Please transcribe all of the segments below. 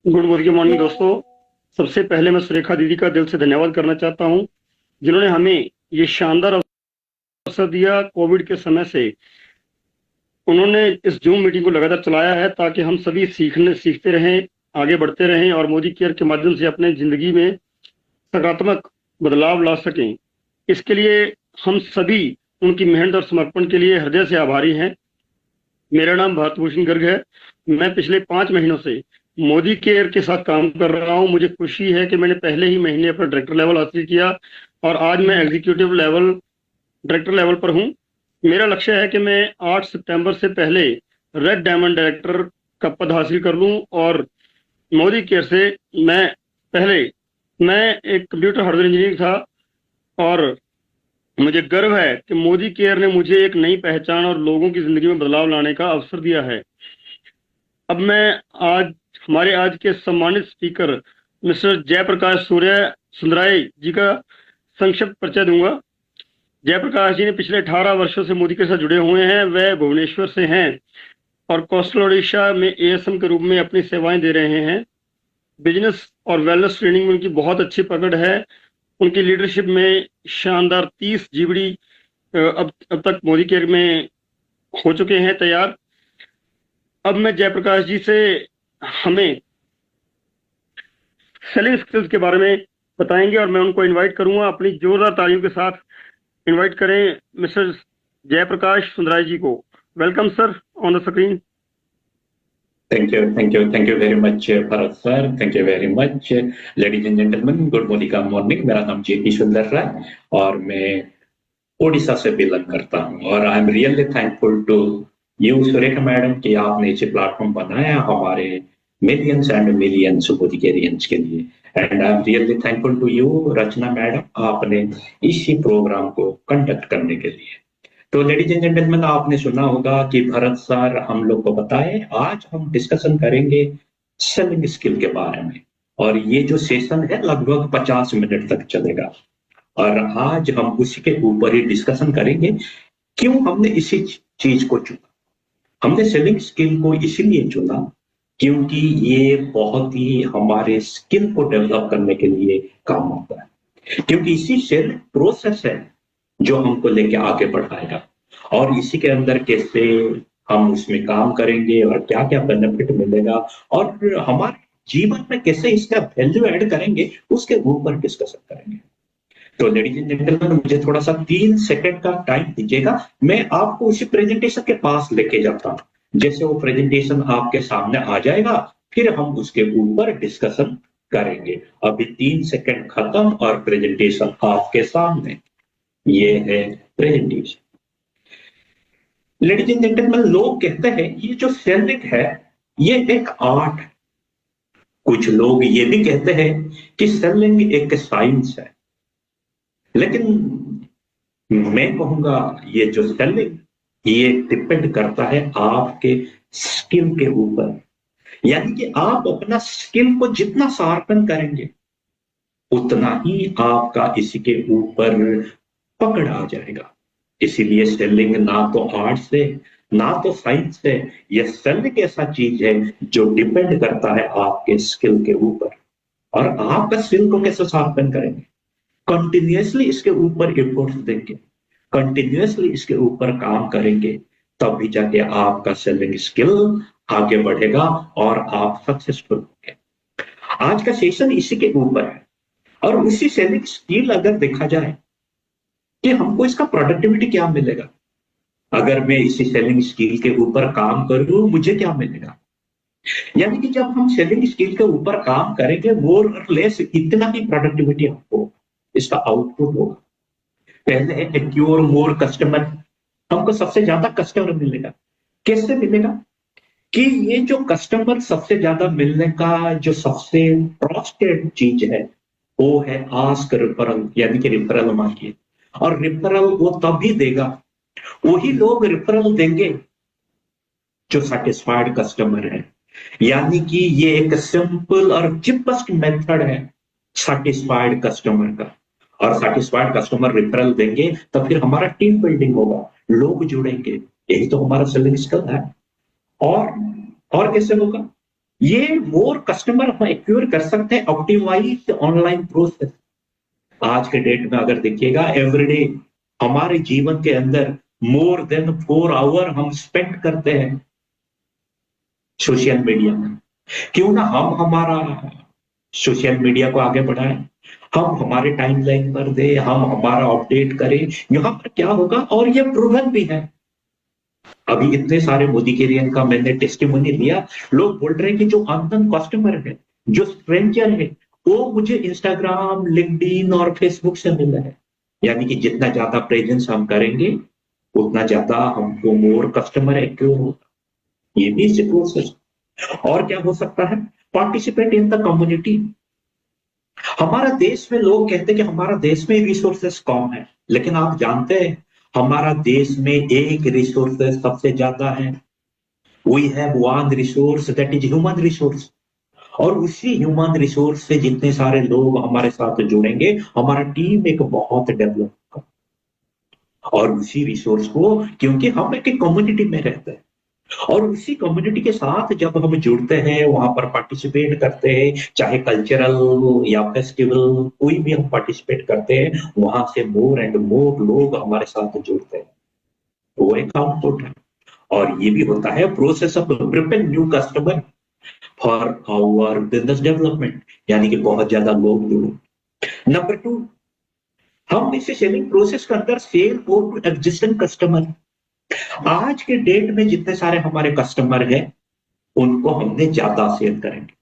Good morning दोस्तों। सबसे पहले मैं सुरेखा दीदी का दिल से धन्यवाद करना चाहता हूं, जिन्होंने हमें ये शानदार अवसर दिया। कोविड के समय से उन्होंने इस जूम मीटिंग को लगातार चलाया है ताकि हम सभी सीखते रहें, आगे बढ़ते रहें और मोदी केयर के माध्यम से अपने जिंदगी में सकारात्मक बदलाव ला सकें। इसके लिए हम सभी उनकी मेहनत और समर्पण के लिए हृदय से आभारी हैं। मेरा नाम भारतभूषण गर्ग है। मैं पिछले 5 महीनों से मोदी केयर के साथ काम कर रहा हूं। मुझे खुशी है कि मैंने पहले ही महीने अपना डायरेक्टर लेवल हासिल किया और आज मैं एग्जीक्यूटिव लेवल डायरेक्टर लेवल पर हूं। मेरा लक्ष्य है कि मैं 8 सितंबर से पहले रेड डायमंड डायरेक्टर का पद हासिल कर लूं और मोदी केयर से मैं पहले मैं एक कंप्यूटर हार्डवेयर इंजीनियर था और मुझे गर्व है कि मोदी केयर ने मुझे एक नई पहचान और लोगों की जिंदगी में बदलाव लाने का अवसर दिया है। अब मैं आज हमारे आज के सम्मानित स्पीकर मिस्टर जयप्रकाश सूर्य सुंदराय जी का संक्षिप्त परिचय दूंगा। जयप्रकाश जी ने पिछले 18 वर्षों से मोदी के साथ जुड़े हुए हैं। वह भुवनेश्वर से हैं और कोस्टल ओडिशा में एएसएम के रूप में अपनी सेवाएं दे रहे हैं। बिजनेस और वेलनेस ट्रेनिंग में उनकी बहुत अच्छी पकड़ है। उनकी लीडरशिप में शानदार 30 जीबीडी अब तक मोदी केयर में हो चुके हैं तैयार। अब मैं जयप्रकाश जी से हमें सेलिंग स्किल्स के बारे में बताएंगे और मैं उनको इनवाइट करूंगा। अपनी जोरदार तालियों के साथ इनवाइट करें मिस्टर जयप्रकाश सुंदराय जी को। Welcome sir on the screen. Thank you very much, Bharat sir. Thank you very much, ladies and gentlemen. Good morning. मेरा नाम जेपी सुंदर राय और मैं ओडिशा से बिलोंग करता हूँ और I am really thankful to you Surekha madam कि आपने इसे प्लेटफॉर्म बनाया हमारे मिलियंस एंड मिलियंस मोदिकेरियंस के लिए। And I am really thankful to you Rachna madam, आपने इसी प्रोग्राम को कंडक्ट करने के लिए। तो लेडीज एंड जेंटलमैन, आपने सुना होगा कि भरत सर हम लोग को बताए। आज हम डिस्कशन करेंगे सेलिंग स्किल के बारे में और ये जो सेशन है लगभग 50 मिनट तक चलेगा और आज हम उसी के ऊपर ही डिस्कशन करेंगे क्यों हमने इसी चीज को चुना। हमने सेलिंग स्किल को इसीलिए चुना क्योंकि ये बहुत ही हमारे स्किल को डेवलप करने के लिए काम आता है, क्योंकि इसी सेलिंग प्रोसेस है जो हमको लेके आगे बढ़ाएगा और इसी के अंदर कैसे हम उसमें काम करेंगे और क्या क्या बेनिफिट मिलेगा और हमारे जीवन में कैसे इसका वैल्यू ऐड करेंगे उसके ऊपर डिस्कशन करेंगे। तो लेडीज एंड जेंटलमैन, मुझे थोड़ा सा 3 सेकंड का टाइम दीजिएगा। मैं आपको उसी प्रेजेंटेशन के पास लेके जाता हूं। जैसे वो प्रेजेंटेशन आपके सामने आ जाएगा फिर हम उसके ऊपर डिस्कशन करेंगे। अभी 3 सेकंड खत्म और प्रेजेंटेशन आपके सामने। ये है प्रेजेंटेशन। लेडीज एंड जेंटलमैन, लोग कहते हैं ये जो सेलिंग है ये एक आर्ट है। कुछ लोग ये भी कहते हैं कि सेलिंग एक साइंस है, लेकिन मैं कहूंगा ये जो सेलिंग ये डिपेंड करता है आपके स्किल के ऊपर। यानी कि आप अपना स्किल को जितना शार्पन करेंगे उतना ही आपका इसी के ऊपर पकड़ आ जाएगा। इसीलिए सेलिंग ना तो आर्ट से ना तो साइंस से, यह सेलिंग ऐसा चीज है जो डिपेंड करता है आपके स्किल के ऊपर। और आपका स्किल को कैसे शार्पन करेंगे? कंटिन्यूअसली इसके ऊपर एफर्ट्स देंगे, कंटिन्यूअसली इसके ऊपर काम करेंगे, तभी जाके आपका सेलिंग स्किल आगे बढ़ेगा और आप सक्सेसफुल होंगे। आज का सेशन इसी के ऊपर है और उसी सेलिंग स्किल अगर देखा जाए कि हमको इसका प्रोडक्टिविटी क्या मिलेगा, अगर मैं इसी सेलिंग स्किल के ऊपर काम करूं मुझे क्या मिलेगा। यानी कि जब हम सेलिंग स्किल के ऊपर काम करेंगे मोर और लेस इतना ही प्रोडक्टिविटी हमको इसका आउटपुट होगा। पहले है एक्योर मोर कस्टमर, हमको सबसे ज्यादा कस्टमर मिलेगा। कैसे मिलेगा? कि ये जो कस्टमर सबसे ज्यादा मिलने का जो सबसे ट्रस्टेड चीज है वो है आस्क रेफरल, यानी कि रेफरल मांगिए। और रेफरल वो तभी देगा, वही लोग रेफरल देंगे जो सेटिस्फाइड कस्टमर है। यानी कि ये एक सिंपल और चिपेस्ट मेथड है सेटिस्फाइड कस्टमर का। और सेटिस्फाइड कस्टमर रेफरल देंगे तो फिर हमारा टीम बिल्डिंग होगा, लोग जुड़ेंगे। यही तो हमारा सेलिंग स्किल है। और कैसे होगा? ये मोर कस्टमर हम एक्वायर कर सकते हैं ऑप्टिमाइज ऑनलाइन प्रोसेस। आज के डेट में अगर देखिएगा एवरीडे हमारे जीवन के अंदर मोर देन 4 आवर हम स्पेंड करते हैं सोशल मीडिया में। क्यों ना हम हमारा सोशल मीडिया को आगे बढ़ाएं, हम हमारे टाइमलाइन पर दे, हम हमारा अपडेट करें। यहाँ पर क्या होगा, और ये प्रूवन भी है। अभी इतने सारे मोदी केरियन का मैंने टेस्टिमोनी लिया, लोग बोल रहे हैं कि जो अननोन कस्टमर है, जो स्ट्रेंजर है, वो मुझे इंस्टाग्राम, लिंक्डइन और फेसबुक से मिला है। यानी कि जितना ज्यादा प्रेजेंस हम करेंगे उतना ज्यादा हमको मोर कस्टमर एक्वायर होगा। ये भी इसी प्रोसेस। और क्या हो सकता है, पार्टिसिपेट इन द कम्युनिटी। हमारा देश में लोग कहते हैं कि हमारा देश में रिसोर्सेस कम है, लेकिन आप जानते हैं हमारा देश में एक रिसोर्सेस सबसे ज्यादा है। We have one resource, that is human resource. और उसी ह्यूमन रिसोर्स से जितने सारे लोग हमारे साथ जुड़ेंगे, हमारा टीम एक बहुत डेवलप होगा। और उसी रिसोर्स को, क्योंकि हम एक कम्युनिटी में रहते हैं, और उसी कम्युनिटी के साथ जब हम जुड़ते हैं, वहां पर पार्टिसिपेट करते हैं, चाहे कल्चरल या फेस्टिवल कोई भी हम पार्टिसिपेट करते हैं, वहां से मोर एंड मोर लोग हमारे साथ जुड़ते हैं। वो एक आउटपुट है। और ये भी होता है process of preparing new customer for our business development, यानी कि बहुत ज्यादा लोग जुड़े। नंबर 2, हम इसे सेलिंग प्रोसेस के अंदर sell more to existing customer. आज के डेट में जितने सारे हमारे कस्टमर हैं, उनको हमने ज्यादा सेल करेंगे।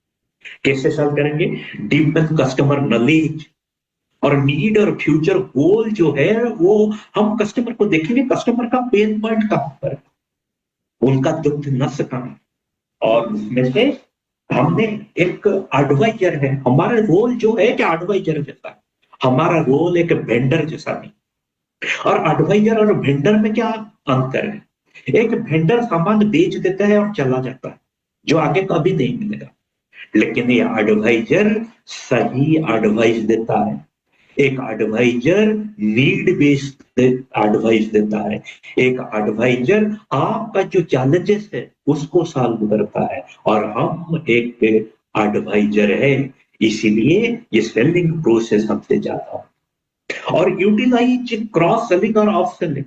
कैसे सेल करेंगे, डीपन कस्टमर नॉलेज और नीड और फ्यूचर गोल जो है, वो हम कस्टमर को देखेंगे, कस्टमर का पेन पॉइंट कहां पर, उनका दुख नस कहां। और उसमें से हमने एक एडवाइजर है, हमारा रोल जो है कि एडवाइजर जैसा है, हमारा रोल एक वेंडर जैसा नहीं। और एडवाइजर और वेंडर में क्या अंतर है, एक वेंडर सामान बेच देता है और चला जाता है, जो आगे कभी नहीं मिलेगा। लेकिन ये एडवाइजर सही एडवाइस देता है। एक एडवाइजर नीड बेस्ड एडवाइस देता है। एक एडवाइजर आपका जो चैलेंजेस है उसको सॉल्व करता है, और हम एक एडवाइजर है, इसीलिए ये सेलिंग प्रोसेस हमसे ज्यादा है। और यूटिलाइज क्रॉस सेलिंग और ऑफ सेलिंग।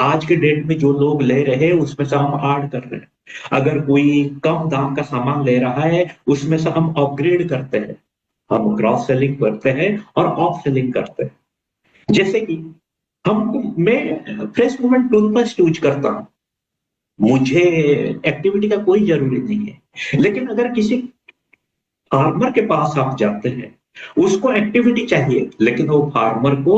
आज के डेट में जो लोग ले रहे हैं उसमें से हम ऐड कर रहे हैं। अगर कोई कम दाम का सामान ले रहा है, उसमें से हम अपग्रेड करते हैं, हम क्रॉस सेलिंग करते हैं और ऑफ सेलिंग करते हैं। जैसे कि मैं फ्रेश मूवमेंट टूथपेस्ट यूज करता हूं, मुझे एक्टिविटी का कोई जरूरी नहीं है। लेकिन अगर किसी फार्मर के पास आप जाते हैं, उसको एक्टिविटी चाहिए, लेकिन वो फार्मर को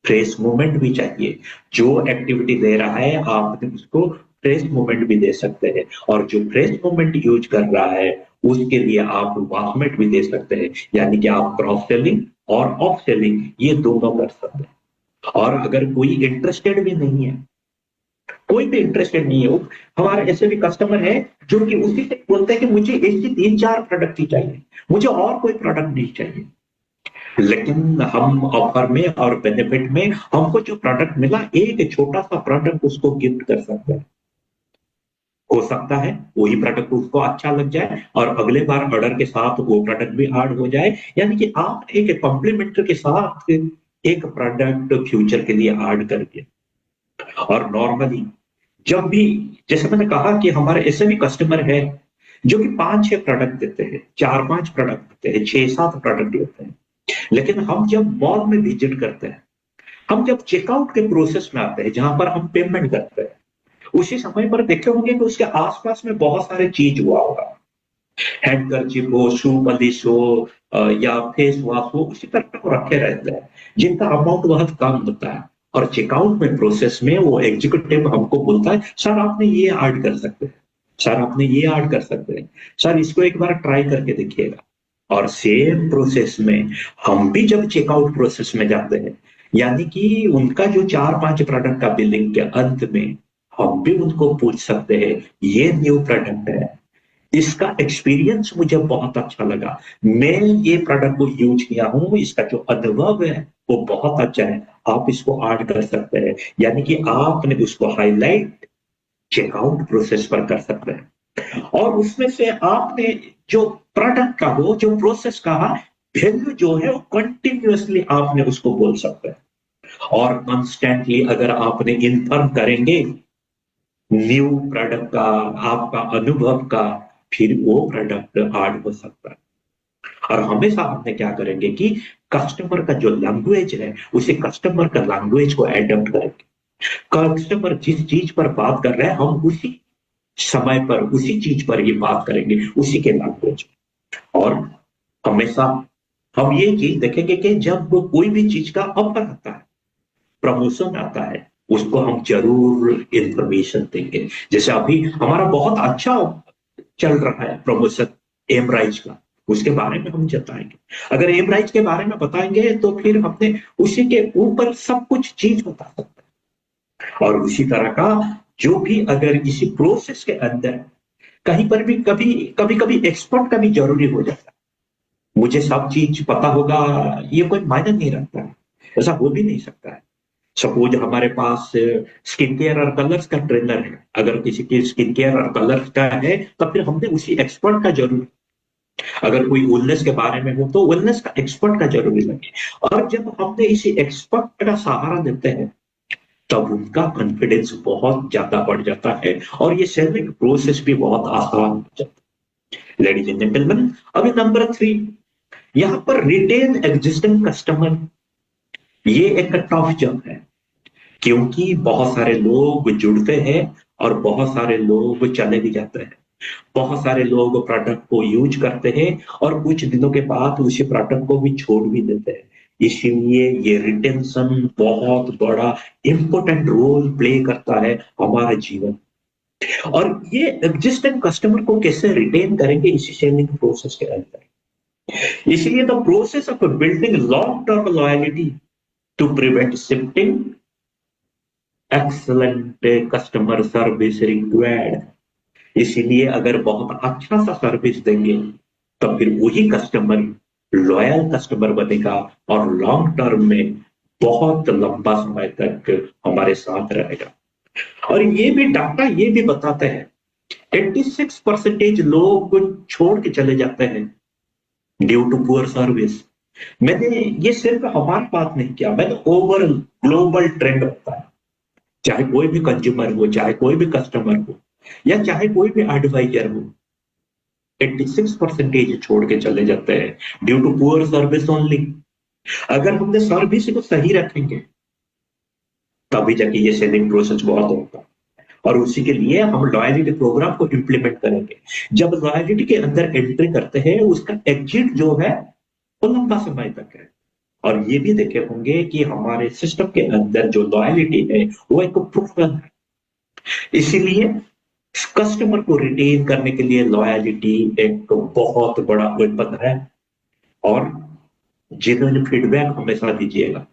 फ्रेश मूवमेंट भी चाहिए। जो एक्टिविटी दे रहा है आप उसको फ्रेश मूवमेंट भी दे सकते हैं, और जो फ्रेश मूवमेंट यूज कर रहा है उसके लिए आप वार्मेट भी दे सकते हैं। यानी कि आप क्रॉस सेलिंग और ऑफ सेलिंग ये दोनों कर सकते हैं। और अगर कोई इंटरेस्टेड भी नहीं है, कोई भी इंटरेस्टेड नहीं हो, हमारे ऐसे भी कस्टमर है जो कि उसी से बोलते हैं कि मुझे ऐसी 3-4 प्रोडक्ट ही चाहिए, मुझे और कोई प्रोडक्ट नहीं चाहिए। लेकिन हम ऑफर में और बेनिफिट में हमको जो प्रोडक्ट मिला, एक छोटा सा प्रोडक्ट उसको गिफ्ट कर सकते हैं। हो सकता है वही प्रोडक्ट उसको अच्छा लग जाए और अगले बार ऑर्डर के साथ वो प्रोडक्ट भी ऐड हो जाए। यानी कि आप एक कॉम्प्लीमेंट्री के साथ एक प्रोडक्ट फ्यूचर के लिए ऐड करके। और नॉर्मली जब भी, जैसे मैंने कहा कि हमारे ऐसे भी कस्टमर है जो कि 5-6 प्रोडक्ट देते हैं, 4-5 प्रोडक्ट देते हैं, 6-7 प्रोडक्ट देते हैं। लेकिन हम जब मॉल में विजिट करते हैं, हम जब चेकआउट के प्रोसेस में आते हैं, जहां पर हम पेमेंट करते हैं, उसी समय पर देखे होंगे कि उसके आसपास में बहुत सारे चीज हुआ होगा, हैंडकरचिप हो, शू पॉलिश हो, या फेस वॉश हो, उसी तरह को रखे रहते हैं, जिनका अमाउंट बहुत कम होता है। और चेकआउट में प्रोसेस में वो एग्जीक्यूटिव हमको बोलता है, सर आपने ये ऐड कर सकते हैं, सर आपने ये ऐड कर सकते हैं, सर इसको एक बार ट्राई करके देखिएगा। और सेम प्रोसेस में हम भी जब चेकआउट प्रोसेस में जाते हैं, यानी कि उनका जो 4-5 प्रोडक्ट का बिलिंग के अंत में हम भी उनको पूछ सकते हैं, ये न्यू प्रोडक्ट है, इसका एक्सपीरियंस मुझे बहुत अच्छा लगा, मैं ये प्रोडक्ट को यूज किया हूं, इसका जो अनुभव है वो बहुत अच्छा है, आप इसको ऐड कर सकते हैं।। यानी कि आपने उसको हाईलाइट चेकआउट प्रोसेस पर कर सकते हैं। और उसमें से आपने जो प्रोडक्ट का हो, जो प्रोसेस का वैल्यू जो है वो कंटिन्यूअसली आपने उसको बोल सकते हैं। और कॉन्स्टेंटली अगर आपने इन्फॉर्म करेंगे न्यू प्रोडक्ट का, आपका अनुभव का, फिर वो प्रोडक्ट ऐड हो सकता है। और हमेशा हमने क्या करेंगे कि कस्टमर का जो लैंग्वेज है उसी कस्टमर का लैंग्वेज को एडॉप्ट करेंगे। कस्टमर जिस चीज पर बात कर रहे हैं हम उसी समय पर उसी चीज पर ही बात करेंगे, उसी के लैंग्वेज। और हमेशा हम ये चीज देखेंगे कि जब कोई भी चीज का ऑफर आता है, प्रमोशन आता है, उसको हम जरूर इंफॉर्मेशन देंगे। जैसे अभी हमारा बहुत अच्छा चल रहा है प्रमोशन एमराइज का, उसके बारे में हम बताएंगे। अगर एमराइज के बारे में बताएंगे तो फिर हमने उसी के ऊपर सब कुछ चीज बता सकते हैं। और उसी तरह का जो भी अगर इसी प्रोसेस के अंदर कहीं पर भी कभी कभी कभी एक्सपर्ट का भी जरूरी हो जाता है। मुझे सब चीज पता होगा ये कोई मायने नहीं रखता है, ऐसा हो भी नहीं सकता है। सपोज हमारे पास स्किन केयर और कलर्स का ट्रेनर है, अगर किसी की स्किन केयर और कलर्स का है तो फिर हमने उसी एक्सपर्ट का जरूर, अगर कोई वेलनेस के बारे में हो तो वेलनेस का एक्सपर्ट का जरूरी लगे। और जब हमने इसी एक्सपर्ट का सहारा देते हैं तब उनका कॉन्फिडेंस बहुत ज्यादा बढ़ जाता है और ये सेलिंग प्रोसेस भी बहुत आसान हो जाता है। लेडीज एंड जेंटलमैन, अभी नंबर 3, यहाँ पर रिटेन एग्जिस्टिंग कस्टमर, ये एक टफ जॉब है क्योंकि बहुत सारे लोग जुड़ते हैं और बहुत सारे लोग चले भी जाते हैं। बहुत सारे लोग प्रोडक्ट को यूज करते हैं और कुछ दिनों के बाद उसी प्रोडक्ट को भी छोड़ भी देते हैं। इसीलिए ये रिटेंशन बहुत बड़ा इंपॉर्टेंट रोल प्ले करता है हमारे जीवन। और ये एग्जिस्टिंग कस्टमर को कैसे रिटेन करेंगे इसी सेलिंग प्रोसेस के अंदर। इसीलिए the process of building long term loyalty to prevent shifting, excellent customer service required. इसीलिए अगर बहुत अच्छा सा सर्विस देंगे तो फिर वही कस्टमर लॉयल कस्टमर बनेगा और लॉन्ग टर्म में बहुत लंबा समय तक हमारे साथ रहेगा। और ये भी डाटा ये भी बताते हैं 86% लोग छोड़ के चले जाते हैं ड्यू टू पुअर सर्विस। मैंने ये सिर्फ हमारी बात नहीं किया, मैंने ओवर ग्लोबल ट्रेंड होता है। चाहे कोई भी कंज्यूमर हो, चाहे कोई भी कस्टमर हो, या चाहे कोई भी एडवाइजर हो, 86% छोड़ के चले जाते हैं due to poor service only. अगर हमने सर्विस को सही रखेंगे तभी जाके ये सेलिंग प्रोसेस बहुत होगा। और उसी के लिए हम लॉयलिटी प्रोग्राम को इम्प्लीमेंट करेंगे। जब लॉयलिटी के अंदर एंट्री करते हैं उसका एग्जिट जो है वो लंबा समय तक है। और ये भी देखे होंगे कि हमारे सिस्टम के अंदर जो लॉयलिटी है वो एक प्रूवन है। इसीलिए कस्टमर को रिटेन करने के लिए लॉयलिटी एक बहुत बड़ा वेपन है। और जेन्युइन फीडबैक हमेशा दीजिएगा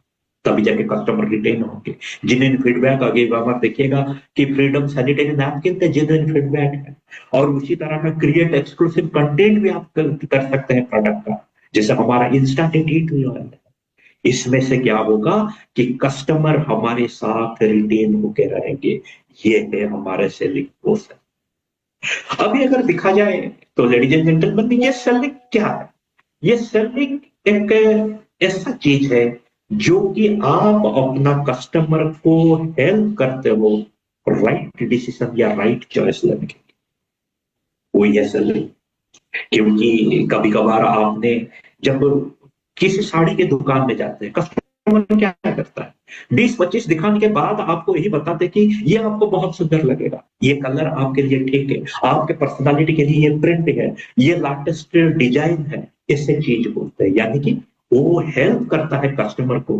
तभी जाके कस्टमर रिटेन होंगे। जेन्युइन फीडबैक आगे आप देखिएगा कि फ्रीडम सैनिटरी नैपकिन का जेन्युइन फीडबैक है। और उसी तरह का क्रिएट एक्सक्लूसिव कंटेंट भी आप कर सकते हैं प्रोडक्ट का, जैसे हमारा इंस्टा टी है। इसमें से क्या होगा कि कस्टमर हमारे साथ रिटेन होके रहेंगे। ये है हमारे सेलिंग प्रोसेस। अभी अगर देखा जाए तो लेडीज एंड जेंटलमैन, ये सेलिंग क्या है? ये सेलिंग एक ऐसा चीज है जो कि आप अपना कस्टमर को हेल्प करते हो राइट डिसीजन या राइट चॉइस लेने के लिए, वो ये सेलिंग। क्योंकि कभी कभार आपने जब किसी साड़ी की दुकान में जाते हैं, कस्टमर क्या करता है, 20-25 दिखाने के बाद आपको यही बताते कि ये आपको बहुत सुंदर लगेगा, ये कलर आपके लिए ठीक है, आपके पर्सनालिटी के लिए ये प्रिंट है, ये लेटेस्ट डिजाइन है, ऐसे चीज बोलते हैं। यानी कि वो हेल्प करता है कस्टमर को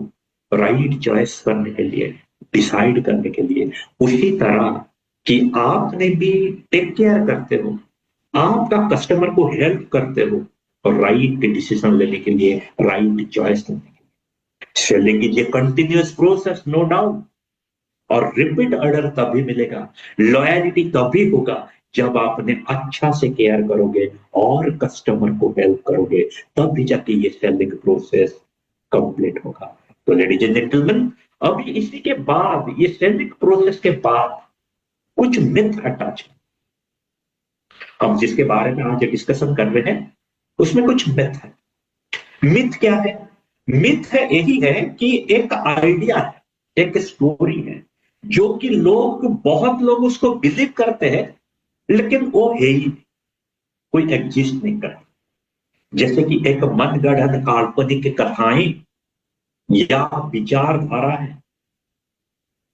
राइट चॉइस करने के लिए, डिसाइड करने के लिए। उसी तरह कि आपने भी टेक केयर करते हो, आपका कस्टमर को हेल्प करते हो और राइट डिसीजन लेने के लिए, राइट चॉइस लेने के लिए। Selling is a continuous process, no doubt. और रिपीट ऑर्डर तभी मिलेगा, लॉयलिटी तभी होगा जब आपने अच्छा से केयर करोगे और कस्टमर को हेल्प करोगे, तब भी जाके ये सेलिंग प्रोसेस कंप्लीट होगा। तो लेडीज एंड जेंटलमैन, अभी इसी के बाद ये सेलिंग प्रोसेस के बाद कुछ मिथ हटा। हम जिसके बारे में आज डिस्कशन कर रहे हैं उसमें कुछ मिथ है। मिथ क्या है? मिथ है यही है कि एक आइडिया है, एक स्टोरी है, जो कि बहुत लोग उसको बिलीव करते हैं, लेकिन वो है ही नहीं, कोई एग्जिस्ट नहीं करता। जैसे कि एक मनगढ़ंत काल्पनिक कथाएं या विचारधारा है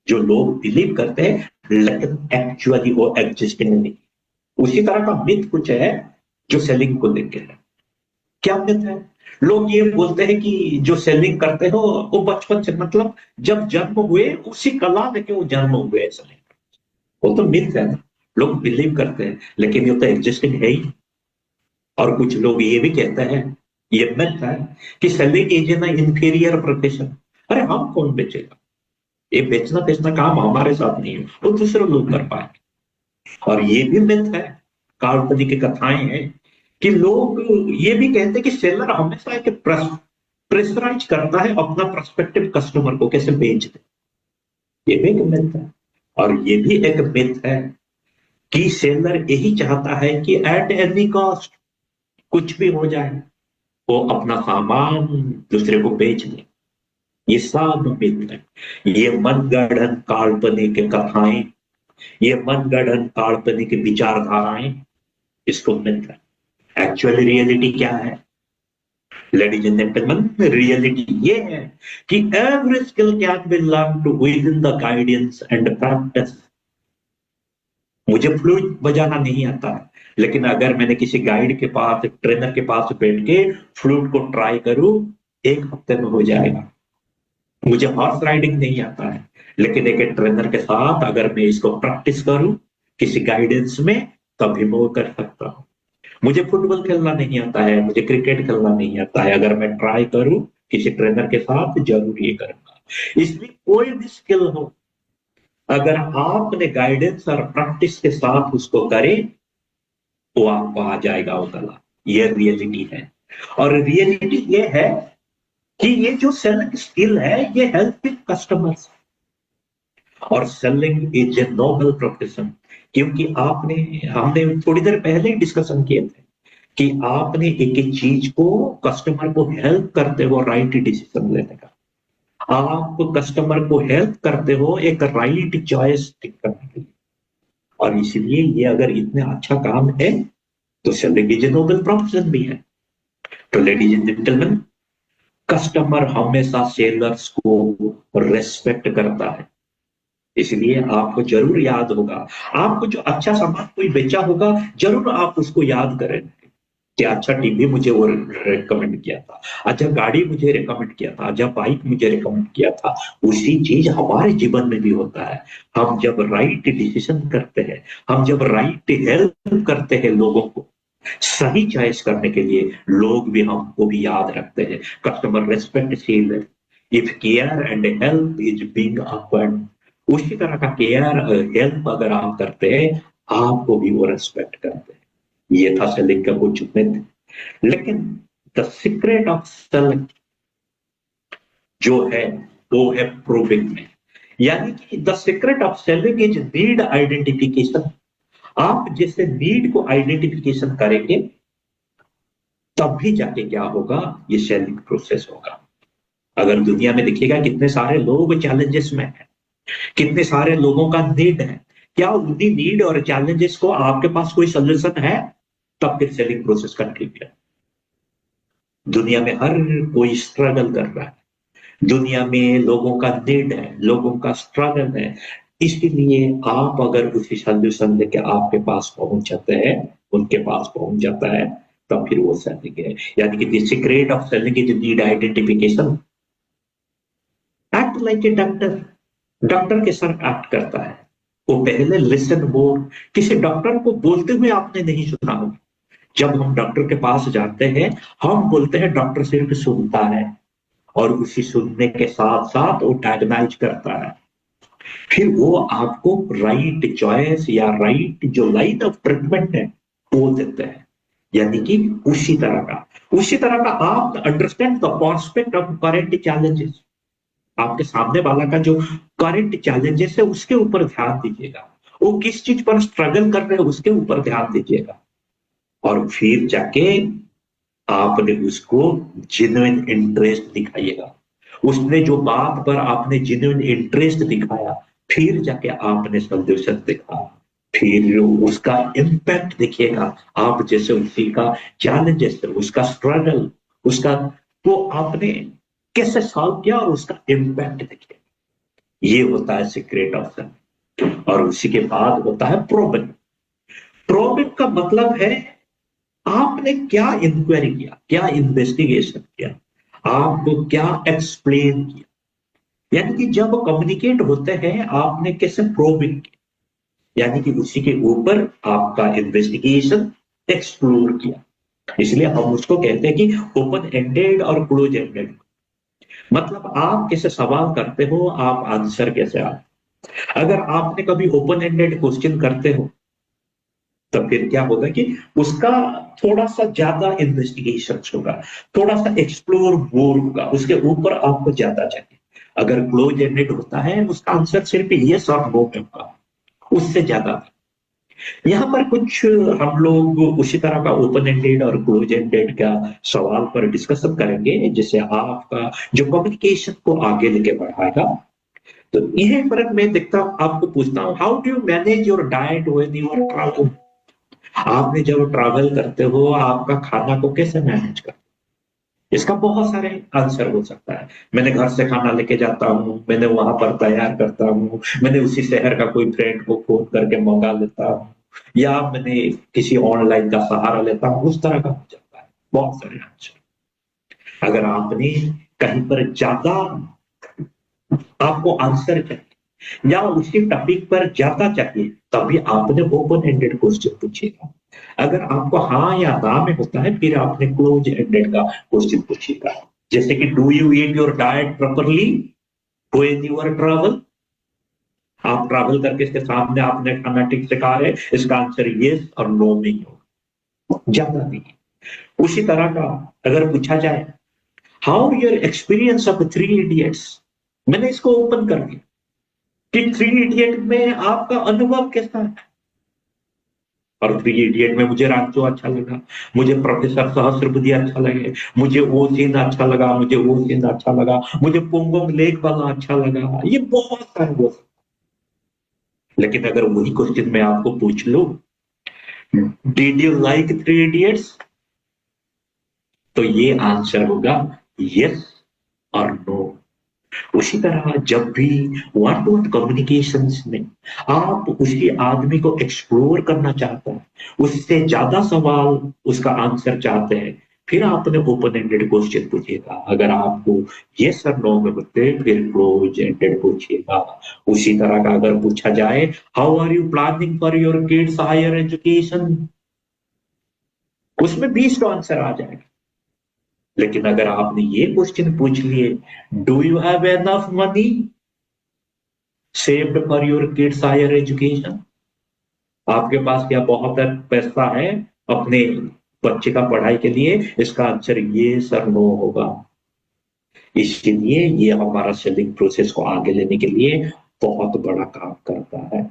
जो लोग बिलीव करते हैं, लेकिन एक्चुअली वो एग्जिस्टिंग नहीं। उसी तरह का मिथ कुछ है जो सेलिंग को लेकर है। क्या मिथ है? लोग ये बोलते हैं कि जो सेलिंग करते हो वो बचपन से, मतलब जब जन्म हुए उसी कला में क्यों जन्म हुए सेलिंग, वो तो मिथ है ना, लोग बिलीव करते हैं, लेकिन ये तो एग्जिस्टिंग है ही। और कुछ लोग ये भी कहते हैं, ये मिथ है, कि selling is an inferior profession. अरे हम कौन बेचेगा, ये बेचना बेचना काम हमारे साथ नहीं है, वो दूसरे लोग कर पाएंगे। और ये भी मिथ है, काल्पनिक की कथाएं हैं, कि लोग ये भी कहते हैं कि सेलर हमेशा एक प्रेशराइज करता है अपना प्रोस्पेक्टिव कस्टमर को कैसे बेच दे। ये भी एक मिथ है। और ये भी एक मिथ है कि सेलर यही चाहता है कि एट एनी कॉस्ट, कुछ भी हो जाए, वो अपना सामान दूसरे को बेच दे। ये सब मिथ है, ये मनगढ़ंत काल्पनिक कथाएं, ये मनगढ़ंत काल्पनिक विचारधाराएं, इसको मिथ है। एक्चुअली रियलिटी क्या है? लेडीज एंड जेंटलमैन, रियलिटी ये है कि every skill can be learn to within the guidance and practice. मुझे फ्लूट बजाना नहीं आता है, लेकिन अगर मैंने किसी गाइड के पास, ट्रेनर के पास बैठ के फ्लूट को ट्राई करूं, 1 हफ्ते में हो जाएगा। मुझे हॉर्स राइडिंग नहीं आता है, लेकिन एक ट्रेनर के साथ अगर मैं इसको प्रैक्टिस करूं किसी गाइडेंस में, तभी मैं वो कर सकता हूं। मुझे फुटबॉल खेलना नहीं आता है, मुझे क्रिकेट खेलना नहीं आता है, अगर मैं ट्राई करूं किसी ट्रेनर के साथ, जरूर ये करूंगा। इसलिए कोई भी स्किल हो, अगर आपने गाइडेंस और प्रैक्टिस के साथ उसको करें, तो आपको आ जाएगा वो कला। ये रियलिटी है। और रियलिटी ये है कि ये जो सेलिंग स्किल है, ये हेल्पिंग कस्टमर्स, और selling is a noble profession. क्योंकि हमने थोड़ी देर पहले ही डिस्कशन किए थे कि आपने एक एक चीज को, कस्टमर को हेल्प करते हो राइट डिसीजन लेने का, आप कस्टमर को हेल्प करते हो एक राइट चॉइस करने के लिए। और इसलिए ये अगर इतना अच्छा काम है, तो selling is a noble profession भी है। तो लेडीज एंड जेंटलमैन, कस्टमर हमेशा सेलर्स को रेस्पेक्ट करता है। इसलिए आपको जरूर याद होगा, आपको जो अच्छा सामान कोई बेचा होगा, जरूर आप उसको याद करेंगे कि अच्छा टीवी मुझे वो रिकमेंड किया था, अच्छा गाड़ी मुझे रिकमेंड किया था, अच्छा बाइक मुझे रिकमेंड किया था। उसी चीज हमारे जीवन में भी होता है। हम जब राइट डिसीजन करते हैं, हम जब राइट हेल्प करते हैं लोगों को सही चॉइस करने के लिए, लोग भी हमको भी याद रखते हैं। Customer respect seal, if care and help is being offered, उसी तरह का केयर हेल्प अगर आप करते हैं, आपको भी वो रेस्पेक्ट करते हैं। ये था सेलिंग का कुछ मिथ। लेकिन द सीक्रेट ऑफ सेलिंग जो है, वो है प्रूविंग में। यानी कि the secret of selling is need identification. आप जैसे नीड को आइडेंटिफिकेशन करेंगे, तब भी जाके क्या होगा, ये सेलिंग प्रोसेस होगा। अगर दुनिया में देखिएगा कितने सारे लोग चैलेंजेस में हैं, कितने सारे लोगों का नीड है, क्या उनकी नीड और चैलेंजेस को आपके पास कोई सोल्यूशन है? तब फिर सेलिंग प्रोसेस कंटिन्यू है। दुनिया में हर कोई स्ट्रगल कर रहा है, दुनिया में लोगों का नीड है, लोगों का स्ट्रगल है। इसलिए आप अगर उसी सोल्यूशन लेके आपके पास पहुंच जाते हैं, उनके पास पहुंच जाता है, तब फिर वो सेलिंग है। यानी कि the secret of selling is need identification. Act like a doctor, doctor के साथ एक्ट करता है, वो पहले लिसन मोर। किसी डॉक्टर को बोलते हुए आपने नहीं सुना होगा। जब हम डॉक्टर के पास जाते हैं, हम बोलते हैं, डॉक्टर सिर्फ सुनता है, और उसी सुनने के साथ साथ वो डायग्नाइज करता है। फिर वो आपको राइट चॉइस या राइट जो लाइन ऑफ ट्रीटमेंट है, वो देते हैं। यानी कि उसी तरह का आप understand the पर्सपेक्ट of current challenges. आपके सामने वाला का जो करंट चैलेंजेस है, उसके ऊपर ध्यान दीजिएगा। वो किस चीज पर स्ट्रगल कर रहे हैं, उसके ऊपर ध्यान दीजिएगा। और फिर जाके आपने उसको जेन्युइन इंटरेस्ट दिखाइएगा। उसने जो बात पर आपने जेन्युइन इंटरेस्ट दिखाया, फिर जाके आपने सोल्यूशन दिखाया, फिर उसका इम्पैक्ट देखिएगा। आप जैसे उसी का चैलेंजेस, उसका स्ट्रगल, उसका तो आपने कैसे सॉल्व किया और उसका इम्पैक्ट देखिए। ये होता है सीक्रेट ऑफ सक्सेस। और उसी के बाद होता है प्रोबिंग। प्रोबिंग का मतलब है आपने क्या इंक्वायरी किया, क्या इन्वेस्टिगेशन किया, आपको क्या एक्सप्लेन किया। यानी कि जब कम्युनिकेट होते हैं आपने कैसे प्रोबिंग किया, यानी कि उसी के ऊपर आपका इन्वेस्टिगेशन एक्सप्लोर किया। इसलिए हम उसको कहते हैं कि ओपन एंडेड और क्लोज एंडेड। मतलब आप कैसे सवाल करते हो, आप आंसर कैसे आते। अगर आपने कभी ओपन एंडेड क्वेश्चन करते हो तो फिर क्या होगा कि उसका थोड़ा सा ज्यादा इन्वेस्टिगेशन होगा, थोड़ा सा एक्सप्लोर मोर होगा, उसके ऊपर आपको ज्यादा चाहिए। अगर क्लोज एंडेड होता है उसका आंसर सिर्फ यस और नो में होगा, उससे ज्यादा। यहाँ पर कुछ हम लोग उसी तरह का ओपन एंडेड और क्लोज एंडेड का सवाल पर डिस्कशन करेंगे, जिससे आपका जो कम्युनिकेशन को आगे लेके बढ़ाएगा। तो यही फर्क मैं देखता हूँ, आपको पूछता हूँ, how do you manage your diet when you are travelling. आपने जब ट्रैवल करते हो आपका खाना को कैसे मैनेज करते हो? इसका बहुत सारे आंसर हो सकता है। मैंने घर से खाना लेके जाता हूँ, मैंने वहां पर तैयार करता हूँ, मैंने उसी शहर का कोई फ्रेंड को फोन करके मंगा लेता हूँ, या मैंने किसी ऑनलाइन का सहारा लेता हूँ, उस तरह का हो जाता है। बहुत सारे आंसर। अगर आपने कहीं पर ज्यादा आपको आंसर चाहिए या उसी टॉपिक पर ज्यादा चाहिए, तभी आपने ओपन एंडेड क्वेश्चन पूछेगा। अगर आपको हाँ या ना में होता है, फिर आपने क्लोज एंडेड का क्वेश्चन पूछेगा। जैसे कि do you eat your diet properly when you are travel. आप ट्रैवल करके इसके सामने आपने खाना ठीक से खा रहे, इसका आंसर यस और नो में ही होगा, ज्यादा नहीं। उसी तरह का अगर पूछा जाए, how your experience of three idiots. मैंने इसको ओपन कर दिया कि थ्री इडियट में आपका अनुभव कैसा है। और थ्री इडियट में मुझे राजो अच्छा लगा, मुझे प्रोफेसर सहस्त्रबुद्धि अच्छा लगे, मुझे वो सीन अच्छा लगा, मुझे वो सीन अच्छा लगा, मुझे पोंगोंग लेक वाला अच्छा लगा, ये बहुत सारे वो। लेकिन अगर वही क्वेश्चन मैं आपको पूछ लूं, did you like three idiots, तो ये आंसर होगा यस और नो। उसी तरह जब भी वन टू वन कम्युनिकेशंस में आप उसी आदमी को एक्सप्लोर करना चाहते हैं, उससे ज्यादा सवाल उसका आंसर चाहते हैं, फिर आपने ओपन एंडेड क्वेश्चन पूछिएगा। अगर आपको यस और नो में होते, फिर क्लोज एंडेड पूछिएगा। उसी तरह का अगर पूछा जाए, how are you planning for your kids higher education, उसमें 20 आंसर आ जाएगा। लेकिन अगर आपने ये क्वेश्चन पूछ लिए, do you have enough money saved for your kids higher education, आपके पास क्या बहुत पैसा है अपने बच्चे का पढ़ाई के लिए, इसका आंसर ये सर नो होगा। इसलिए ये हमारा सेलिंग प्रोसेस को आगे लेने के लिए बहुत बड़ा काम करता है।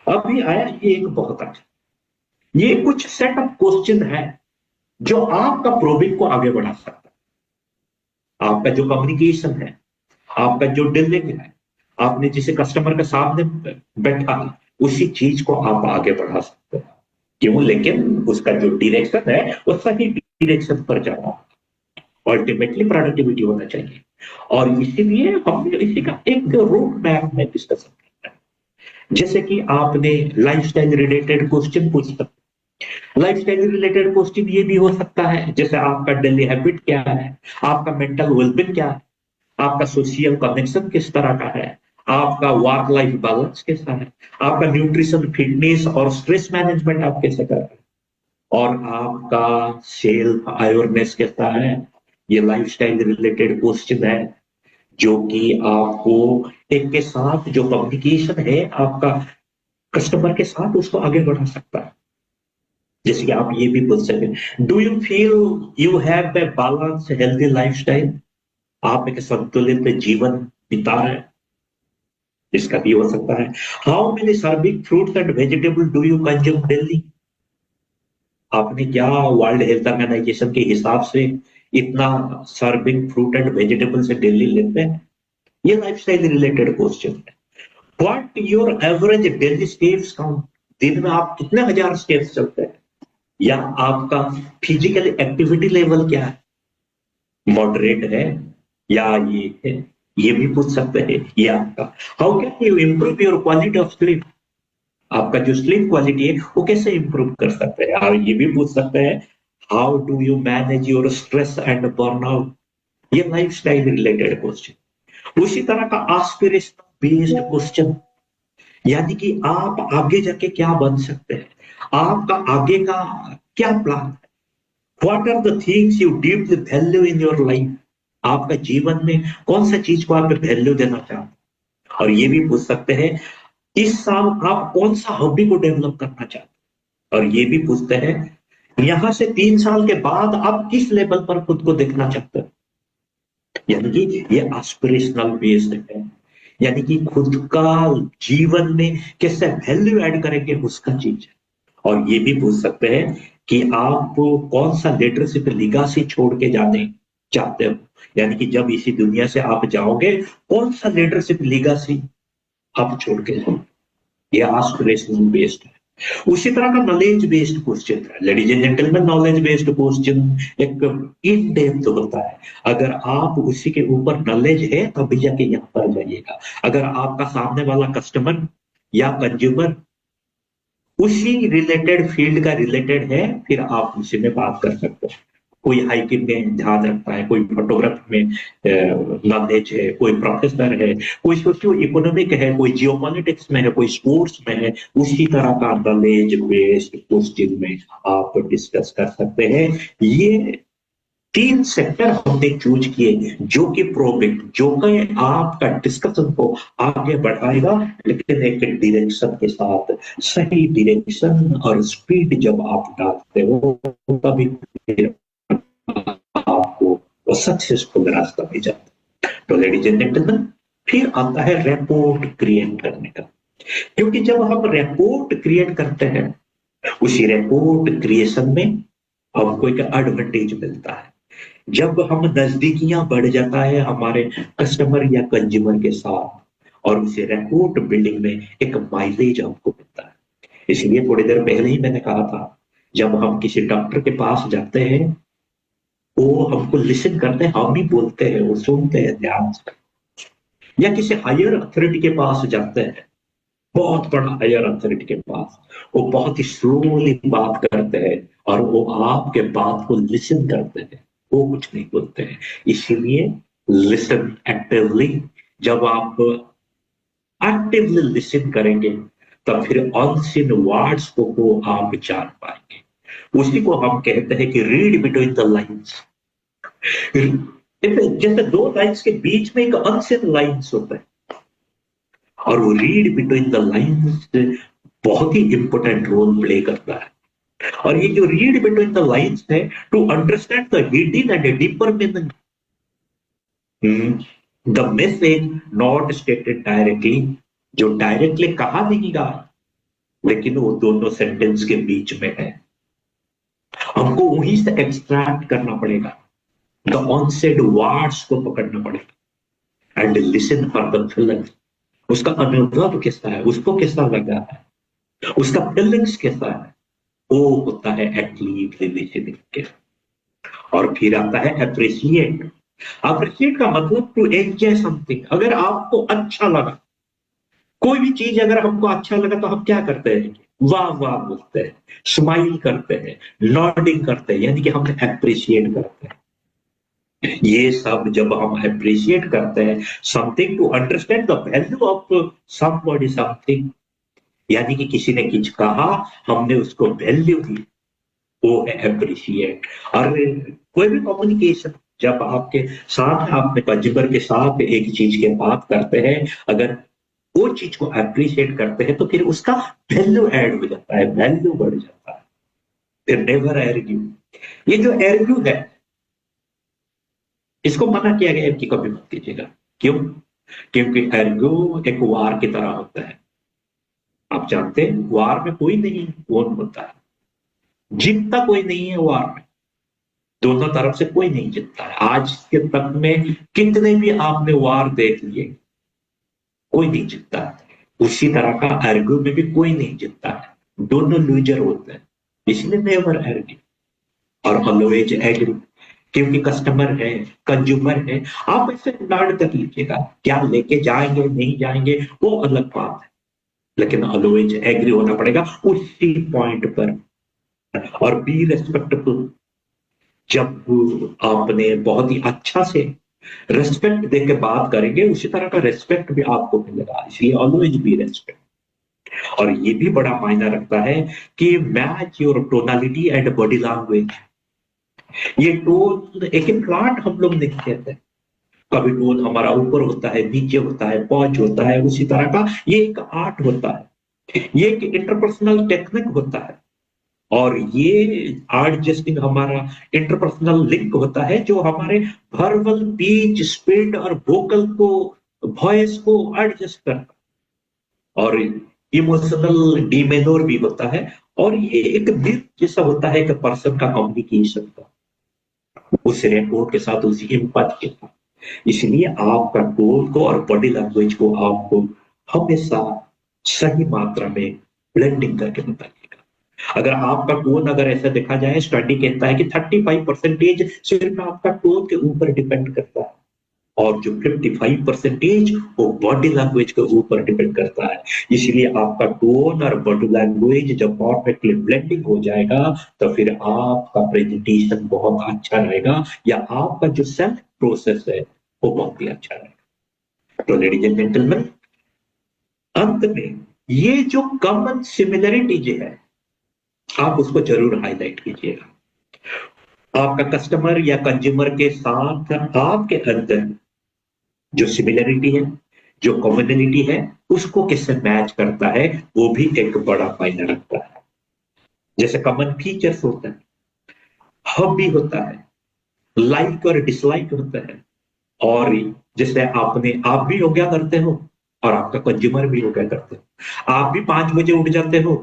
अभी आया ये एक बहुत अच्छा, ये कुछ सेट ऑफ क्वेश्चन है जो आपका प्रोबिंग को आगे बढ़ा सकता है। आपका जो कम्युनिकेशन है, आपका जो डीलिंग है, आपने जिसे कस्टमर के सामने बैठा है, उसी चीज को आप आगे बढ़ा सकते हैं। क्यों? लेकिन उसका जो डिरेक्शन है वो सही डिरेक्शन पर जाना, अल्टीमेटली प्रोडक्टिविटी होना चाहिए। और इसीलिए हमने इसी का एक रोड मैप में डिस्कशन किया है। जैसे कि आपने लाइफस्टाइल रिलेटेड क्वेश्चन पूछ सकते, लाइफस्टाइल रिलेटेड क्वेश्चन ये भी हो सकता है, जैसे आपका डेली हैबिट क्या है, आपका मेंटल वेलबींग क्या है, आपका सोशल कनेक्शन किस तरह का है, आपका वर्क लाइफ बैलेंस कैसा है, आपका न्यूट्रिशन फिटनेस और स्ट्रेस मैनेजमेंट आप कैसे कर रहे हैं, और आपका सेल्फ अवेयरनेस कैसा है। ये लाइफस्टाइल रिलेटेड क्वेश्चन है जो कि आपको एक के साथ जो कम्युनिकेशन है आपका कस्टमर के साथ, उसको आगे बढ़ा सकता है। जैसे कि आप ये भी पूछ सकते हैं, do you feel you have a balance healthy lifestyle, आप एक संतुलित जीवन बिता रहे हैं, इसका भी हो सकता है। How many serving fruits and vegetable do you consume daily, आपने क्या वर्ल्ड हेल्थ ऑर्गेनाइजेशन के हिसाब से इतना सर्विंग फ्रूट एंड वेजिटेबल से डेली लेते हैं? ये लाइफस्टाइल रिलेटेड क्वेश्चन है। What your average daily steps count? दिन में आप कितने हजार स्टेप्स चलते हैं? या आपका फिजिकल एक्टिविटी लेवल क्या है? मॉडरेट है या ये है? ये भी पूछ सकते हैं। ये आपका how can you improve your quality of sleep? आपका जो स्लीप क्वालिटी है वो कैसे इंप्रूव कर सकते हैं? और ये भी पूछ सकते हैं how do you manage your stress and burnout? ये लाइफस्टाइल रिलेटेड क्वेश्चन। उसी तरह का एस्पिरेशन बेस्ड क्वेश्चन, यानी कि आप आगे जाके क्या बन सकते हैं, आपका आगे का क्या प्लान है, what are the things you deeply value in your life? आपका जीवन में कौन सा चीज को आप वैल्यू देना चाहते हैं? और ये भी पूछ सकते हैं इस साल आप कौन सा हॉबी को डेवलप करना चाहते हैं? और ये भी पूछते हैं यहां से 3 साल के बाद आप किस लेवल पर खुद को देखना चाहते हैं? यानी कि ये एस्पिरेशनल बेस्ड है, यानी कि खुद का जीवन में कैसे वैल्यू ऐड करेंगे उसका चीज है। और ये भी पूछ सकते हैं कि आप कौन सा लीडरशिप लिगासी छोड़ के जाने चाहते हो, यानी कि जब इसी दुनिया से आप जाओगे कौन सा लीडरशिप लिगासी आप छोड़ के जाओगे। ये एस्पिरेशनल बेस्ड है। उसी तरह का नॉलेज बेस्ड क्वेश्चन है। Ladies and gentleman, knowledge based question एक इन डेप्थ होता है। अगर आप उसी के ऊपर नॉलेज है तभी जाके यहाँ पर जाइएगा। अगर आपका सामने वाला कस्टमर या कंज्यूमर उसी रिलेटेड फील्ड का रिलेटेड है फिर आप उसी में बात कर सकते हैं। कोई हाइकिंग में ध्यान रखता है, कोई फोटोग्राफी में नॉलेज है, कोई प्रोफेसर है, कोई सोशियो इकोनॉमिक है, कोई जियोपॉलिटिक्स में है, कोई स्पोर्ट्स में है। उसी तरह का नॉलेज बेस्ड क्वेश्चन में आप डिस्कस कर सकते हैं। ये 3 सेक्टर हमने चूज किए जो कि प्रोडक्ट जो कि आपका डिस्कशन को आगे बढ़ाएगा, लेकिन एक डायरेक्शन के साथ। सही डायरेक्शन और स्पीड जब आप डालते हो तभी फिर आपको सक्सेसफुल रास्ता मिल जाता है। तो लेडीज एंड जेंटलमैन, फिर आता है रिपोर्ट क्रिएट करने का। क्योंकि जब हम रिपोर्ट क्रिएट करते हैं उसी रिपोर्ट क्रिएशन में हमको एक एडवांटेज मिलता है। जब हम नजदीकियां बढ़ जाता है हमारे कस्टमर या कंज्यूमर के साथ, और उसे रिपोर्ट बिल्डिंग में एक माइलेज हमको मिलता है। इसलिए थोड़ी देर पहले ही मैंने कहा था जब हम किसी डॉक्टर के पास जाते हैं वो हमको लिसन करते हैं, हम भी बोलते हैं, वो सुनते हैं ध्यान से। या किसी हायर अथॉरिटी के पास जाते हैं, बहुत बड़ा हायर अथॉरिटी के पास, वो बहुत ही स्लोली बात करते हैं और वो आपके बात को लिसन करते हैं, वो कुछ नहीं बोलते हैं। इसीलिए लिसन एक्टिवली। जब आप एक्टिवली लिसन करेंगे तब फिर अनसीन वर्ड्स को आप जान पाएंगे। उसी को हम कहते हैं कि रीड बिटवीन द लाइन्स। जैसे 2 लाइन्स के बीच में एक अनसीन लाइन्स होता है, और वो रीड बिटवीन द लाइन्स बहुत ही इंपॉर्टेंट रोल प्ले करता है। और ये जो रीड बिटवीन द लाइन्स है to understand the hidden and deeper meaning, the message not stated directly, जो डायरेक्टली कहा नहीं गया लेकिन वो दोनों सेंटेंस के बीच में है, हमको वहीं से एक्सट्रैक्ट करना पड़ेगा। द अनसेड वर्ड्स को पकड़ना पड़ेगा and listen for the feelings. उसका अनुभव कैसा है, उसको कैसा लगा है, उसका फीलिंग्स कैसा है, वो होता है एक्टिवली लिसनिंग के। और फिर आता है अप्रिशिएट। अप्रिशिएट का मतलब टू एंजॉय समथिंग। अगर आपको अच्छा लगा कोई भी चीज, अगर हमको अच्छा लगा तो हम क्या करते हैं, वाह वाह बोलते हैं, स्माइल करते हैं, नॉडिंग करते हैं, यानी कि हम अप्रिशिएट करते हैं। ये सब जब हम अप्रिशिएट करते हैं something to understand the value of somebody something, यानी कि किसी ने कुछ कहा हमने उसको वैल्यू दी, वो है अप्रिशिएट। और कोई भी कम्युनिकेशन जब आपके साथ अपने कंज्यूमर के साथ एक चीज के बात करते हैं, अगर वो चीज को अप्रिशिएट करते हैं तो फिर उसका वैल्यू ऐड हो जाता है, वैल्यू बढ़ जाता है। फिर नेवर आर्ग्यू। ये जो आर्ग्यू है इसको मना किया गया है कि कभी मत कीजिएगा। क्यों? क्योंकि आर्ग्यू एक वार की तरह होता है। आप जानते हैं वार में कोई नहीं वोन होता है, जीतता कोई नहीं है वार में, दोनों तरफ से कोई नहीं जीतता है। आज के तक में कितने भी आपने वार देख लिए, कोई नहीं जीतता है। उसी तरह का आर्ग्यू में भी कोई नहीं जीतता है, दोनों लूजर होते हैं। इसलिए नेवर आर्ग्यू और ऑलवेज एग्री, क्योंकि कस्टमर है, कंज्यूमर है। आप ऐसे डांट कर लीजिएगा, क्या लेके जाएंगे नहीं जाएंगे वो अलग बात है, लेकिन ऑलवेज एग्री होना पड़ेगा उसी पॉइंट पर। और बी रेस्पेक्टफुल, जब आपने बहुत ही अच्छा से रेस्पेक्ट दे के बात करेंगे, उसी तरह का रेस्पेक्ट भी आपको मिलेगा, इसलिए ऑलवेज बी रेस्पेक्ट। और ये भी बड़ा मायना रखता है कि match your tonality and body language. ये टोन एक प्लांट हम लोग नहीं कहते, कभी टोन हमारा ऊपर होता है, नीचे होता है, पॉज होता है, उसी तरह का ये एक आर्ट होता है, ये एक इंटरपर्सनल टेक्निक होता है। और ये एडजस्टिंग हमारा इंटरपर्सनल लिंक होता है, जो हमारे वर्बल, पीच, स्पीड और वोकल को, वॉइस को एडजस्ट करता है। और इमोशनल डिमेनोर भी होता है, और ये एक मिरर जैसा होता है, एक पर्सन का कम्युनिकेशन का, उस रेपोर्ट के साथ, उसी इम्पैक्ट के साथ। इसलिए आपका टोन को और बॉडी लैंग्वेज को आपको हमेशा सही मात्रा में ब्लेंडिंग करके बताइएगा। अगर आपका टोन, अगर ऐसा देखा जाए, स्टडी कहता है कि 35% सिर्फ आपका टोन के ऊपर डिपेंड करता है, और जो 55% वो बॉडी लैंग्वेज के ऊपर डिपेंड करता है। इसलिए आपका टोन और बॉडी लैंग्वेज जब परफेक्टली ब्लेंडिंग हो जाएगा, तो फिर आपका प्रेजेंटेशन बहुत अच्छा रहेगा, या आपका जो सेल्फ प्रोसेस है वो बहुत ही अच्छा रहेगा। तो लेडीज एंड जेंटलमैन, अंत में ये जो कॉमन सिमिलरिटी जो है, आप उसको जरूर हाईलाइट कीजिएगा। आपका कस्टमर या कंज्यूमर के साथ आपके अंदर जो सिमिलरिटी है, जो कॉमनलिटी है, उसको किससे मैच करता है, वो भी एक बड़ा मायने रखता है। जैसे कॉमन फीचर्स होता है, हॉबी होता है, लाइक और डिसलाइक होता है। और जैसे आप भी हो गया करते हो, और आपका कंज्यूमर भी हो गया करते हो। आप भी 5 बजे उठ जाते हो,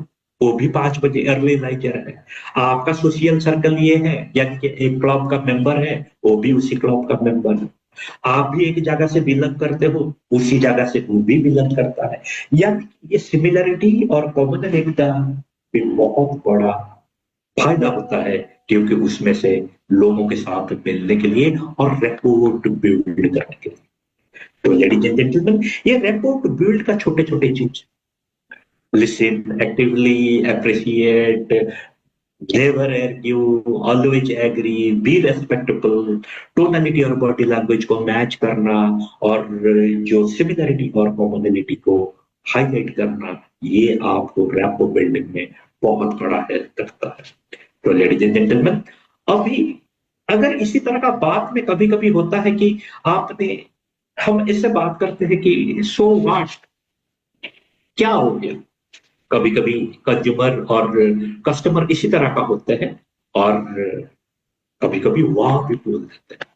वो भी 5 बजे अर्ली राइजर है। आपका सोशल सर्कल ये है, यानी कि एक क्लब का मेंबर है, वो भी उसी क्लब का मेंबर है। आप भी एक जगह से बिलोंग करते हो, उसी जगह से वो भी बिलोंग करता है। यानी ये सिमिलरिटी और कॉमनलिटी भी बहुत बड़ा फायदा होता है, क्योंकि उसमें से लोगों के साथ मिलने के लिए और रेपोर्ट बिल्ड करने के लिए। तो लेडीज एंड जेंटलमैन, ये रेपोर्ट बिल्ड का छोटे छोटे चीज, listen actively, appreciate, never argue, always agree, be respectable, tonality और बॉडी लैंग्वेज को मैच करना, और जो सिमिलरिटी और कॉमनलिटी को हाईलाइट करना, ये आपको रैपो बिल्डिंग में बहुत बड़ा हेल्प करता है। तो लेडीज एंड जेंटलमैन, अभी अगर इसी तरह का बात में कभी कभी होता है कि आपने हम इससे बात करते हैं कि सो व्हाट, क्या हो गया। कभी कभी कंज्यूमर और कस्टमर इसी तरह का होते हैं, और कभी कभी वाह भी बोल देते हैं।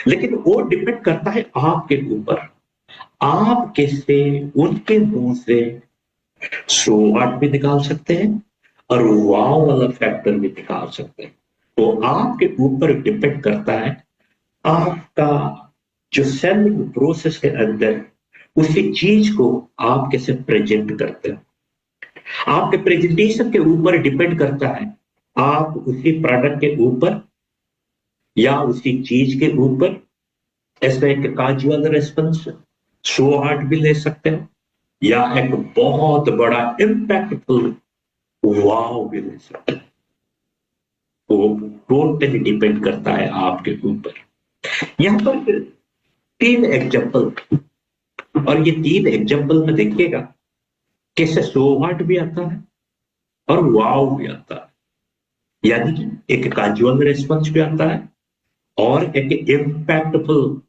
लेकिन वो डिपेंड करता है आपके ऊपर, आप कैसे उनके मुंह से सो व्हाट भी निकाल सकते हैं, और वाव वाला फैक्टर भी निकाल सकते हैं। तो आपके ऊपर डिपेंड करता है, आपका जो सेलिंग प्रोसेस के अंदर उसी चीज को आप कैसे प्रेजेंट करते हैं। आपके प्रेजेंटेशन के ऊपर डिपेंड करता है, आप उसी प्रोडक्ट के ऊपर या उसी चीज के ऊपर ऐसा एक कैजुअल रेस्पॉन्स, शो हार्ट भी ले सकते हैं, या एक बहुत बड़ा इम्पैक्टफुल वाव भी ले सकते हैं। वो टोटली डिपेंड करता है आपके ऊपर। यहां पर 3 एग्जाम्पल, और ये 3 एग्जाम्पल में देखिएगा कैसे सोहाट भी आता है और वाव भी आता है। यानी कि एक कैजुअल रेस्पॉन्स भी आता है, और एक इम्पैक्टफुल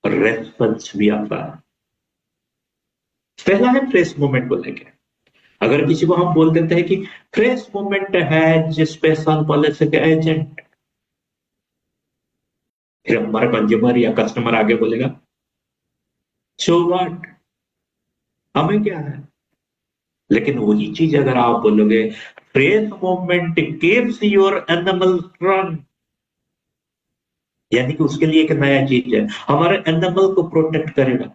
रेस्पॉन्स भी आता है। पहला है फ्रेश मोमेंट को लेकर। अगर किसी को हम बोल देते हैं कि फ्रेश मोमेंट है स्पेशल पॉलिसी के एजेंट, फिर हमारा कंज्यूमर या कस्टमर आगे बोलेगा सो व्हाट, हमें क्या है। लेकिन वही चीज अगर आप बोलोगे breath movement keeps your animal strong, यानी कि उसके लिए एक नया चीज है, हमारे एनिमल को प्रोटेक्ट करेगा।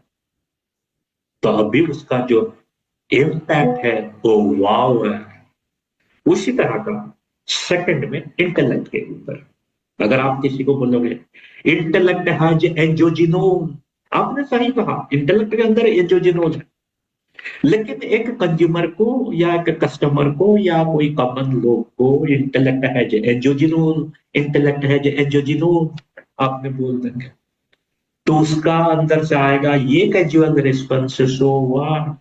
तो अभी उसका जो इम्पैक्ट है वो वाव है। उसी तरह का सेकंड में इंटेलेक्ट के ऊपर, अगर आप किसी को बोलोगे इंटेलेक्ट हैज एंजोजिनोन, आपने सही कहा, इंटेलेक्ट के अंदर एंजोजिनोन है, लेकिन एक कंज्यूमर को या एक कस्टमर को या कोई कॉमन लोग को इंटेलेक्ट हैज एंजोजिनोन, इंटेलेक्ट हैज एंजोजिनोन आपने बोल देंगे, तो उसका अंदर से आएगा ये कैजुअल रिस्पॉन्स, सो व्हाट।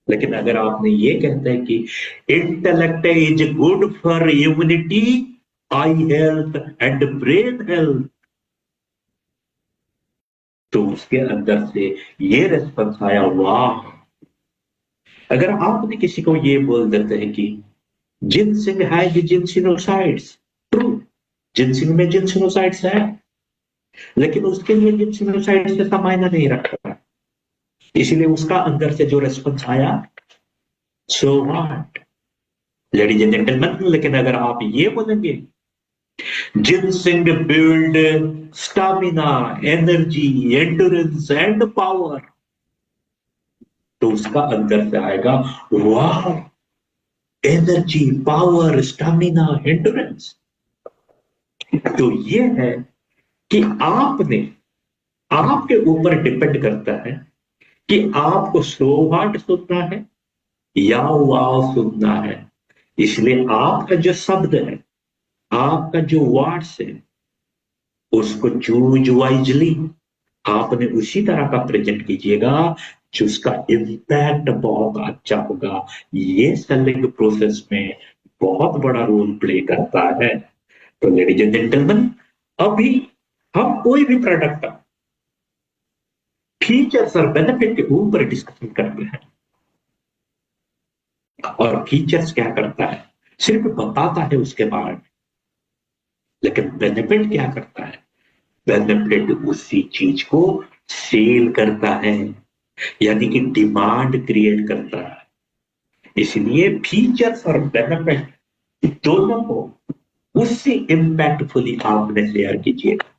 लेकिन अगर आपने ये कहते हैं कि intellect is good for immunity, I health and brain health, तो उसके अंदर से ये रिस्पॉन्स आया, वाह। अगर आपने किसी को ये बोल देते हैं कि जिनसिंग हैज जिनसिनोसाइड्स, ट्रू, जिनसिंग में जिनसिनोसाइड्स है, लेकिन उसके लिए जिनसिनोसाइड्स से मायने नहीं रखता, इसीलिए उसका अंदर से जो रिस्पॉन्स आया, so what ladies and gentleman. लेकिन अगर आप ये बोलेंगे ginseng build stamina, energy, endurance and power, तो उसका अंदर से आएगा, वाह, एनर्जी, पावर, स्टामिना, एंड्योरेंस। तो ये है कि आपने, आपके ऊपर डिपेंड करता है कि आपको स्लो हार्ट सुनना है या वाव सुनना है। इसलिए आपका जो शब्द है, आपका जो वर्ड्स है, उसको चूज वाइजली, आपने उसी तरह का प्रेजेंट कीजिएगा जिसका इम्पैक्ट बहुत अच्छा होगा। ये सेलिंग प्रोसेस में बहुत बड़ा रोल प्ले करता है। तो लेडीज एंड जेंटलमैन, अभी हम कोई भी प्रोडक्ट का फीचर्स और बेनिफिट के ऊपर डिस्कशन करते हैं, और फीचर्स क्या करता है, सिर्फ बताता है उसके बारे में, लेकिन बेनिफिट क्या करता है, बेनिफिट उसी चीज को सेल करता है, यानी कि डिमांड क्रिएट करता है। इसलिए फीचर्स और बेनिफिट दोनों को उससे इम्पैक्टफुली आपने शेयर कीजिएगा,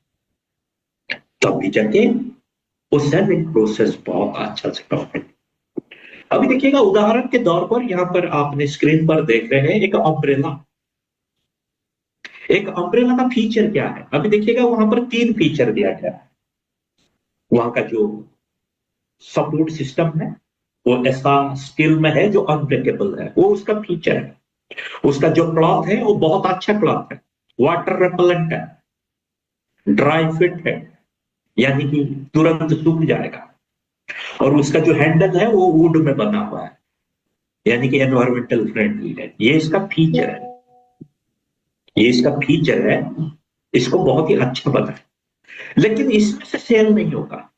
तभी जाके वो सेलिंग प्रोसेस बहुत अच्छा से करें। अभी देखिएगा उदाहरण के तौर पर, यहां पर आपने स्क्रीन पर देख रहे हैं एक अम्ब्रेला। एक अम्ब्रेला का फीचर क्या है, अभी देखिएगा वहां पर 3 फीचर दिया गया है। वहां का जो सपोर्ट सिस्टम है वो ऐसा स्टील में है जो अनब्रेकेबल है, वो उसका फीचर है। उसका जो क्लॉथ है वो बहुत अच्छा क्लॉथ है, वाटर रेपेलेंट है, ड्राई फिट है, यानी कि तुरंत सूख जाएगा। और उसका जो हैंडल है वो वुड में बना हुआ है, यानी कि एनवायरमेंटल फ्रेंडली है। ये इसका फीचर है, ये इसका फीचर है, इसको बहुत ही अच्छा बना है, लेकिन इसमें से सेल नहीं होगा।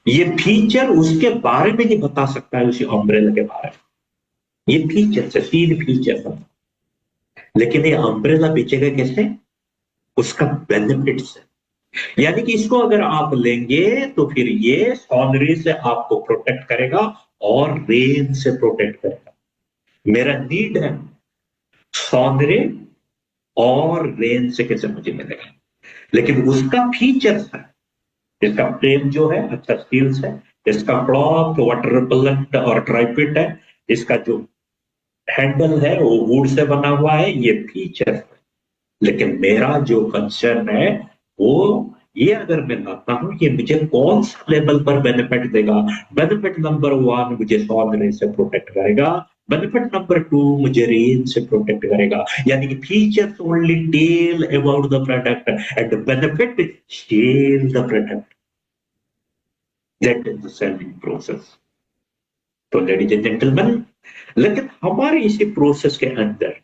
ये फीचर उसके बारे में नहीं बता सकता है, उसी अम्ब्रेला के बारे में। ये फीचर से 3 फीचर है, लेकिन ये अम्ब्रेला बेचेगा कैसे, उसका बेनिफिट से। यानी कि इसको अगर आप लेंगे तो फिर ये सौंदर्य से आपको प्रोटेक्ट करेगा और रेन से प्रोटेक्ट करेगा। मेरा नीड है सौंदर्य और रेन से कैसे मुझे मिलेगा, लेकिन उसका फीचर्स है, इसका फ्रेम जो है अच्छा स्टील्स है, इसका क्लॉथ वाटर रिपेलेंट और ड्राई है, इसका जो हैंडल है वो वुड से बना हुआ है, ये फीचर है। लेकिन मेरा जो कंसर्न है वो ये, अगर मैं लाता हूं ये मुझे कौन सा लेवल पर बेनिफिट देगा। बेनिफिट नंबर 1 मुझे सौंदर्य से प्रोटेक्ट करेगा, बेनिफिट नंबर 2 मुझे रेंज से प्रोटेक्ट करेगा, यानी कि features only tell about the product and benefit sell the product. That is the selling process. तो लेडीज एंड जेंटलमैन, लेकिन हमारे इसी प्रोसेस के अंदर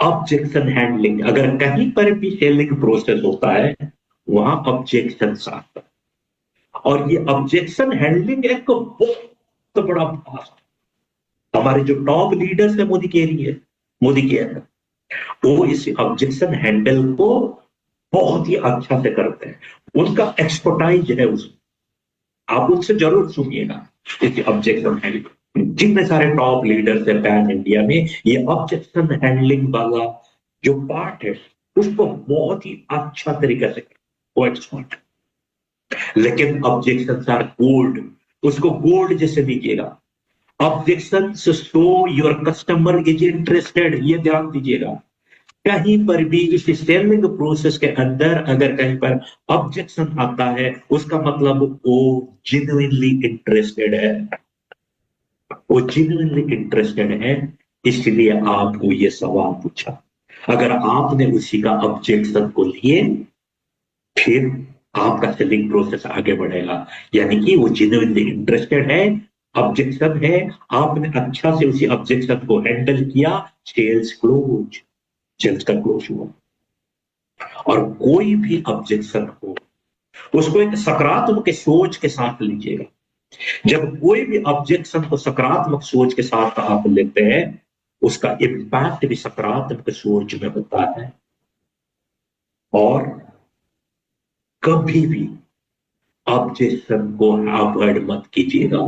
ऑब्जेक्शन हैंडलिंग, अगर कहीं पर भी सेलिंग प्रोसेस होता है वहां ऑब्जेक्शन आता है, और ये ऑब्जेक्शन हैंडलिंग एक बहुत बड़ा भाषा। हमारे जो टॉप लीडर्स है मोदी के लिए, मोदी के अंदर, वो इस ऑब्जेक्शन हैंडल को बहुत ही अच्छा से करते हैं, उनका एक्सपर्टाइज है उसमें। आप उनसे जरूर सुनिएगा इस ऑब्जेक्शन हैंडल। जितने सारे टॉप लीडर्स है पैन इंडिया में, ये ऑब्जेक्शन हैंडलिंग वाला जो पार्ट है उसको बहुत ही अच्छा तरीके से वो एक्सपर्ट। लेकिन ऑब्जेक्शन आर गोल्ड, उसको गोल्ड जैसे दीजिएगा। Objection show your customer is interested, ये ध्यान दीजिएगा। कहीं पर भी इस सेलिंग प्रोसेस के अंदर अगर कहीं पर ऑब्जेक्शन आता है उसका मतलब वो जेन्युइनली इंटरेस्टेड है, वो जेन्युइनली इंटरेस्टेड है, इसलिए आपको ये सवाल पूछा। अगर आपने उसी का ऑब्जेक्शन को लिए फिर आपका सेलिंग प्रोसेस आगे बढ़ेगा, यानी कि वो जेन्युइनली इंटरेस्टेड है, ऑब्जेक्शन है, आपने अच्छा से उसी ऑब्जेक्शन को हैंडल किया, सेल्स क्लोज, सेल्स का क्लोज हुआ। और कोई भी ऑब्जेक्शन हो उसको एक सकारात्मक सोच के साथ लीजिएगा। जब कोई भी ऑब्जेक्शन को सकारात्मक सोच के साथ आप लेते हैं उसका इम्पैक्ट भी सकारात्मक सोच में होता है। और कभी भी ऑब्जेक्शन को अवॉइड मत कीजिएगा,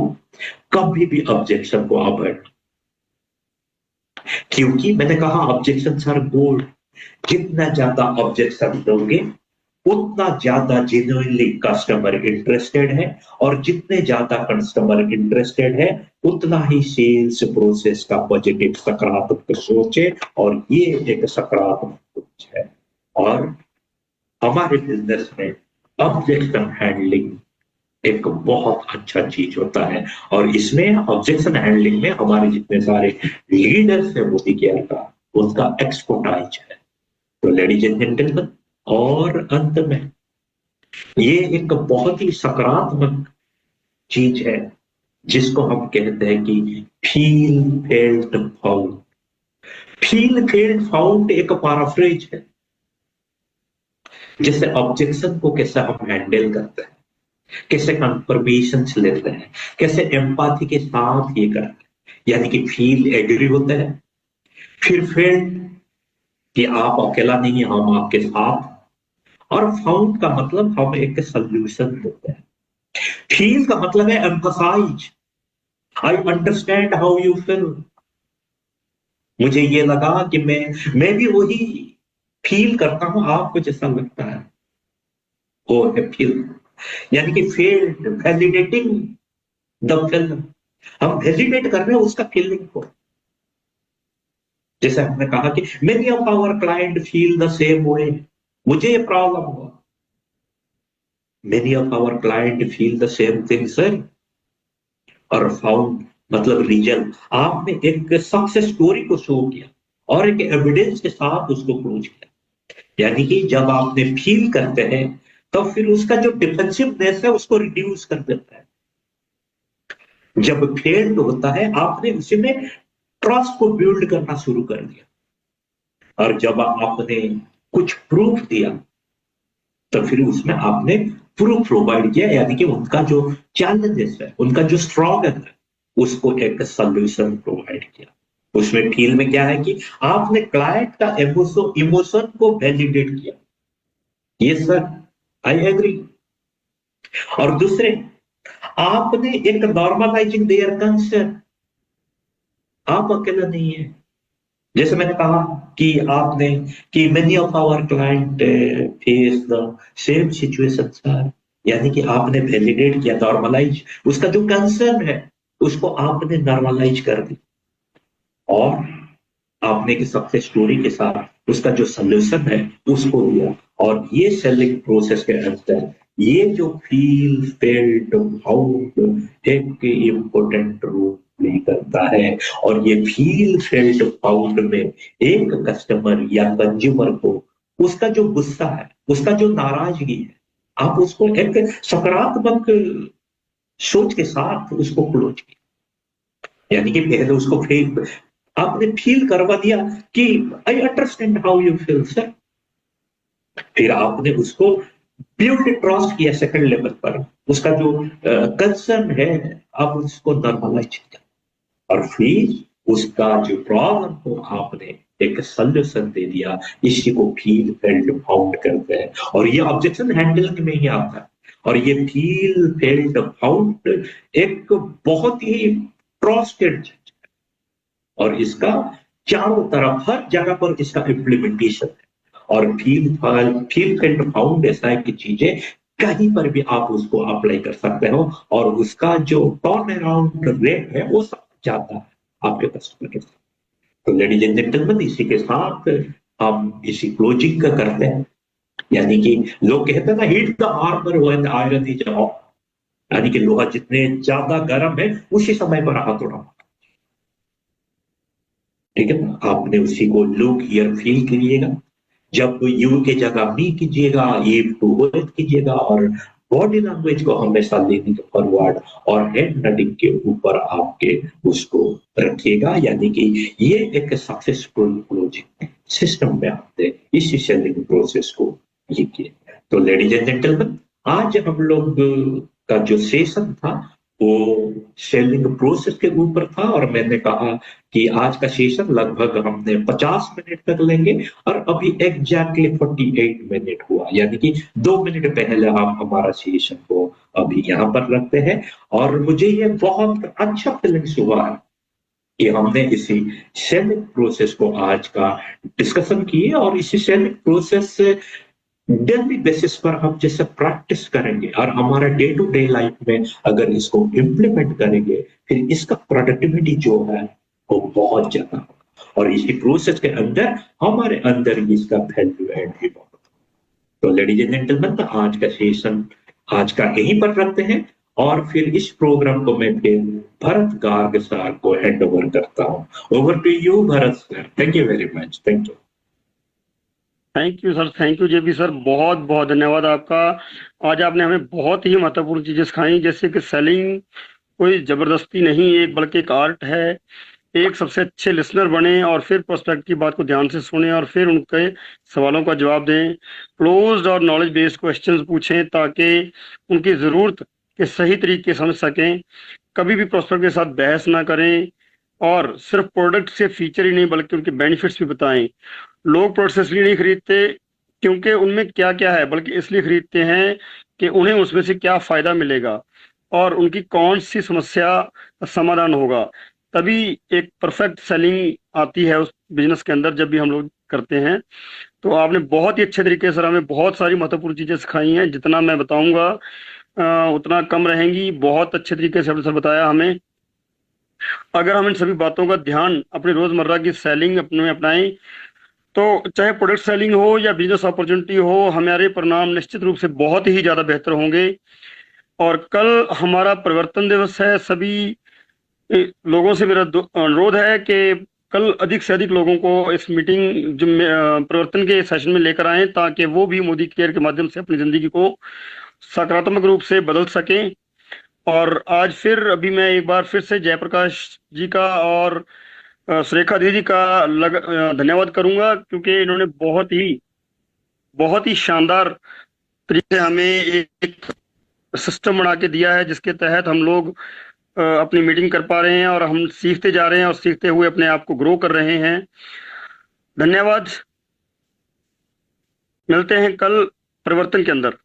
कभी भी ऑब्जेक्शन को अवॉइड, क्योंकि मैंने कहा ऑब्जेक्शन आर गोल्ड। जितना ज्यादा ऑब्जेक्शन दोगे उतना ज्यादा जेन्युइनली कस्टमर इंटरेस्टेड है, और जितने ज्यादा कस्टमर इंटरेस्टेड है उतना ही सेल्स प्रोसेस का पॉजिटिव सकारात्मक सोच है, और ये एक सकारात्मक सोच है। और हमारे बिजनेस में ऑब्जेक्शन हैंडलिंग एक बहुत अच्छा चीज होता है, और इसमें ऑब्जेक्शन हैंडलिंग में हमारे जितने सारे लीडर्स है मोदी केयर का उनका एक्सपर्टाइज है। तो लेडीज एंड जेंटलमैन, और अंत में ये एक बहुत ही सकारात्मक चीज है जिसको हम कहते हैं कि feel felt found. Feel felt found एक पैराफ्रेज है, जैसे ऑब्जेक्शन को कैसे हम हैंडल करते हैं, कैसे कंफर्मेशन लेते हैं, कैसे एम्पाथी के साथ ये करते हैं, यानी कि फील एग्री होता है, फिर फेल्ट कि आप अकेला नहीं, हम आपके साथ, और फाउंड का मतलब हम एक सोल्यूशन देते हैं। फील का मतलब है emphasise, I understand how you feel. मुझे ये लगा कि मैं भी वही फील करता हूं आपको जैसा लगता है, वो है फील। यानी कि फील्ड वैलिडेटिंग द फीलिंग, हम वैलिडेट कर रहे हैं उसका फीलिंग को। जैसे हमने कहा कि many of our client feel the same way, मुझे ये प्रॉब्लम हुआ, many of our client feel the same thing sir. और फाउंड मतलब रीजन, आपने एक सक्सेस स्टोरी को शो किया और एक एविडेंस के साथ उसको क्लोज किया। यानी कि जब आपने फील करते हैं तो फिर उसका जो डिफेंसिवनेस है उसको रिड्यूस कर देता है। जब फेल्ड होता है आपने उसी में ट्रस्ट को बिल्ड करना शुरू कर दिया, और जब आपने कुछ प्रूफ दिया तो फिर उसमें आपने प्रूफ प्रोवाइड किया, यानी कि उनका जो चैलेंजेस है, उनका जो स्ट्रॉन्ग है, उसको एक सोल्यूशन प्रोवाइड किया। उसमें फील में क्या है कि आपने क्लाइंट का इमोशन को वैलिडेट किया, ये सर आई एग्री। और दूसरे, आपने एक नॉर्मलाइजिंग देयर कंसर्न, आप अकेला नहीं है। जैसे मैंने कहा कि आपने कि many of our client face the same situation sir, यानी कि आपने वैलिडेट किया, नॉर्मलाइज, उसका जो कंसर्न है उसको आपने नॉर्मलाइज कर दिया, और आपने की सक्सेस स्टोरी के साथ उसका जो सोल्यूशन है उसको दिया। और ये सेलिंग प्रोसेस के अंदर ये जो फील फेल्ट फाउंड एक इम्पोर्टेंट रोल प्ले करता है। और ये फील फेल्ट फाउंड में एक कस्टमर या कंज्यूमर को उसका जो गुस्सा है, उसका जो नाराजगी है, आप उसको एक सकारात्मक सोच के साथ उसको क्लोज किया। यानी कि पहले उसको फील, आपने फील करवा दिया कि आई understand how you feel sir, फिर आपने उसको बिल्ड ट्रस्ट किया सेकंड लेवल पर, उसका जो कंसर्न है आप उसको नॉर्मलाइज किया, और फिर उसका जो प्रॉब्लम को आपने एक सोल्यूशन दे दिया। इसी को फील फेल्ट फाउंड करते हैं, और ये ऑब्जेक्शन हैंडलिंग में ही आता है। और ये फील फेल्ट फाउंड एक बहुत ही ट्रस्टेड और इसका चारों तरफ हर जगह पर इसका इम्प्लीमेंटेशन है। और फील्ड एंड फाउंड ऐसा है कि चीजें कहीं पर भी आप उसको अप्लाई कर सकते हो और उसका जो टर्न अराउंड रेट है वो सब जाता है आपके कस्टमर के साथ। तो लेडीज एंड जेंटलमैन, इसी के साथ हम इसी क्लोजिंग का करते हैं। यानी कि लोग कहते हैं ना, heat the armour when iron is hot, यानी कि लोहा जितने ज्यादा गर्म है उसी समय पर हथौड़ा, ठीक है ना। आपने उसी को लुक हियर फील कीजिएगा। जब यू की जगह मी कीजिएगा, इफ टू वर्ड कीजिएगा और बॉडी लैंग्वेज को हमेशा लीनिंग फॉरवर्ड और हेड नडिंग के ऊपर आपके उसको रखिएगा। यानी कि ये एक सक्सेसफुल क्लोजिंग सिस्टम में आपने इस सेलिंग प्रोसेस को ये किया। तो लेडीज एंड जेंटलमैन, आज हम लोग का जो सेशन था वो सेलिंग प्रोसेस के ऊपर था और मैंने कहा कि आज का सेशन लगभग हमने 50 मिनट तक लेंगे और अभी एग्जैक्टली 48 मिनट हुआ, यानी कि 2 मिनट पहले हम हमारा सेशन को अभी यहाँ पर रखते हैं। और मुझे ये बहुत अच्छा फीलिंग्स हुआ है कि हमने इसी सेलिंग प्रोसेस को आज का डिस्कशन किए और इसी सेलिंग प्रोसेस से डेली बेसिस पर हम जैसे प्रैक्टिस करेंगे और हमारा डे टू डे लाइफ में अगर इसको इम्प्लीमेंट करेंगे, फिर इसका प्रोडक्टिविटी जो है वो बहुत ज्यादा होगा और इसी प्रोसेस के अंदर हमारे अंदर इसका वैल्यू एड भी बहुत। तो लेडीज एंड जेंटलमैन, आज का सेशन आज का यहीं पर रखते हैं और फिर इस प्रोग्राम को मैं फिर भरत गार्ग सर को हैंड ओवर करता हूँ। Over to you Bharat sir. Thank you very much. Thank you. Thank you sir, thank you JP sir, बहुत बहुत धन्यवाद आपका। आज आपने हमें बहुत ही महत्वपूर्ण चीजें सिखाई, जैसे कि सेलिंग कोई जबरदस्ती नहीं है, बल्कि एक आर्ट है। एक सबसे अच्छे लिसनर बने और फिर प्रोस्पेक्ट की बात को ध्यान से सुने और फिर उनके सवालों का जवाब दें। क्लोज्ड और नॉलेज बेस्ड क्वेश्चंस पूछें ताकि उनकी ज़रूरत के सही तरीके से समझ सकें। कभी भी प्रोस्पेक्ट के साथ बहस ना करें और सिर्फ प्रोडक्ट से फीचर ही नहीं बल्कि उनके बेनिफिट्स भी बताएं। लोग प्रोडक्ट इसलिए नहीं खरीदते क्योंकि उनमें क्या क्या है, बल्कि इसलिए खरीदते हैं कि उन्हें उसमें से क्या फायदा मिलेगा और उनकी कौन सी समस्या का समाधान होगा। तभी एक परफेक्ट सेलिंग आती है उस बिजनेस के अंदर जब भी हम लोग करते हैं। तो आपने बहुत ही अच्छे तरीके से हमें बहुत सारी महत्वपूर्ण चीजें सिखाई हैं, जितना मैं बताऊंगा उतना कम रहेंगी। बहुत अच्छे तरीके से आपने सर बताया हमें। अगर हम इन सभी बातों का ध्यान अपनी रोजमर्रा की सेलिंग अपने में अपनाएं तो चाहे प्रोडक्ट सेलिंग हो या बिजनेस अपॉर्चुनिटी हो, हमारे परिणाम निश्चित रूप से बहुत ही ज्यादा बेहतर होंगे। और कल हमारा परिवर्तन दिवस है। सभी लोगों से मेरा अनुरोध है कि कल अधिक से अधिक लोगों को इस मीटिंग जो परिवर्तन के सेशन में लेकर आएं ताकि वो भी मोदी केयर के माध्यम से अपनी जिंदगी को सकारात्मक रूप से बदल सकें। और आज फिर अभी मैं एक बार फिर से जयप्रकाश जी का और सुरेखा दीदी का धन्यवाद करूंगा, क्योंकि इन्होंने बहुत ही शानदार तरीके से हमें एक सिस्टम बना के दिया है जिसके तहत हम लोग अपनी मीटिंग कर पा रहे हैं और हम सीखते जा रहे हैं और सीखते हुए अपने आप को ग्रो कर रहे हैं। धन्यवाद। मिलते हैं कल परिवर्तन के अंदर।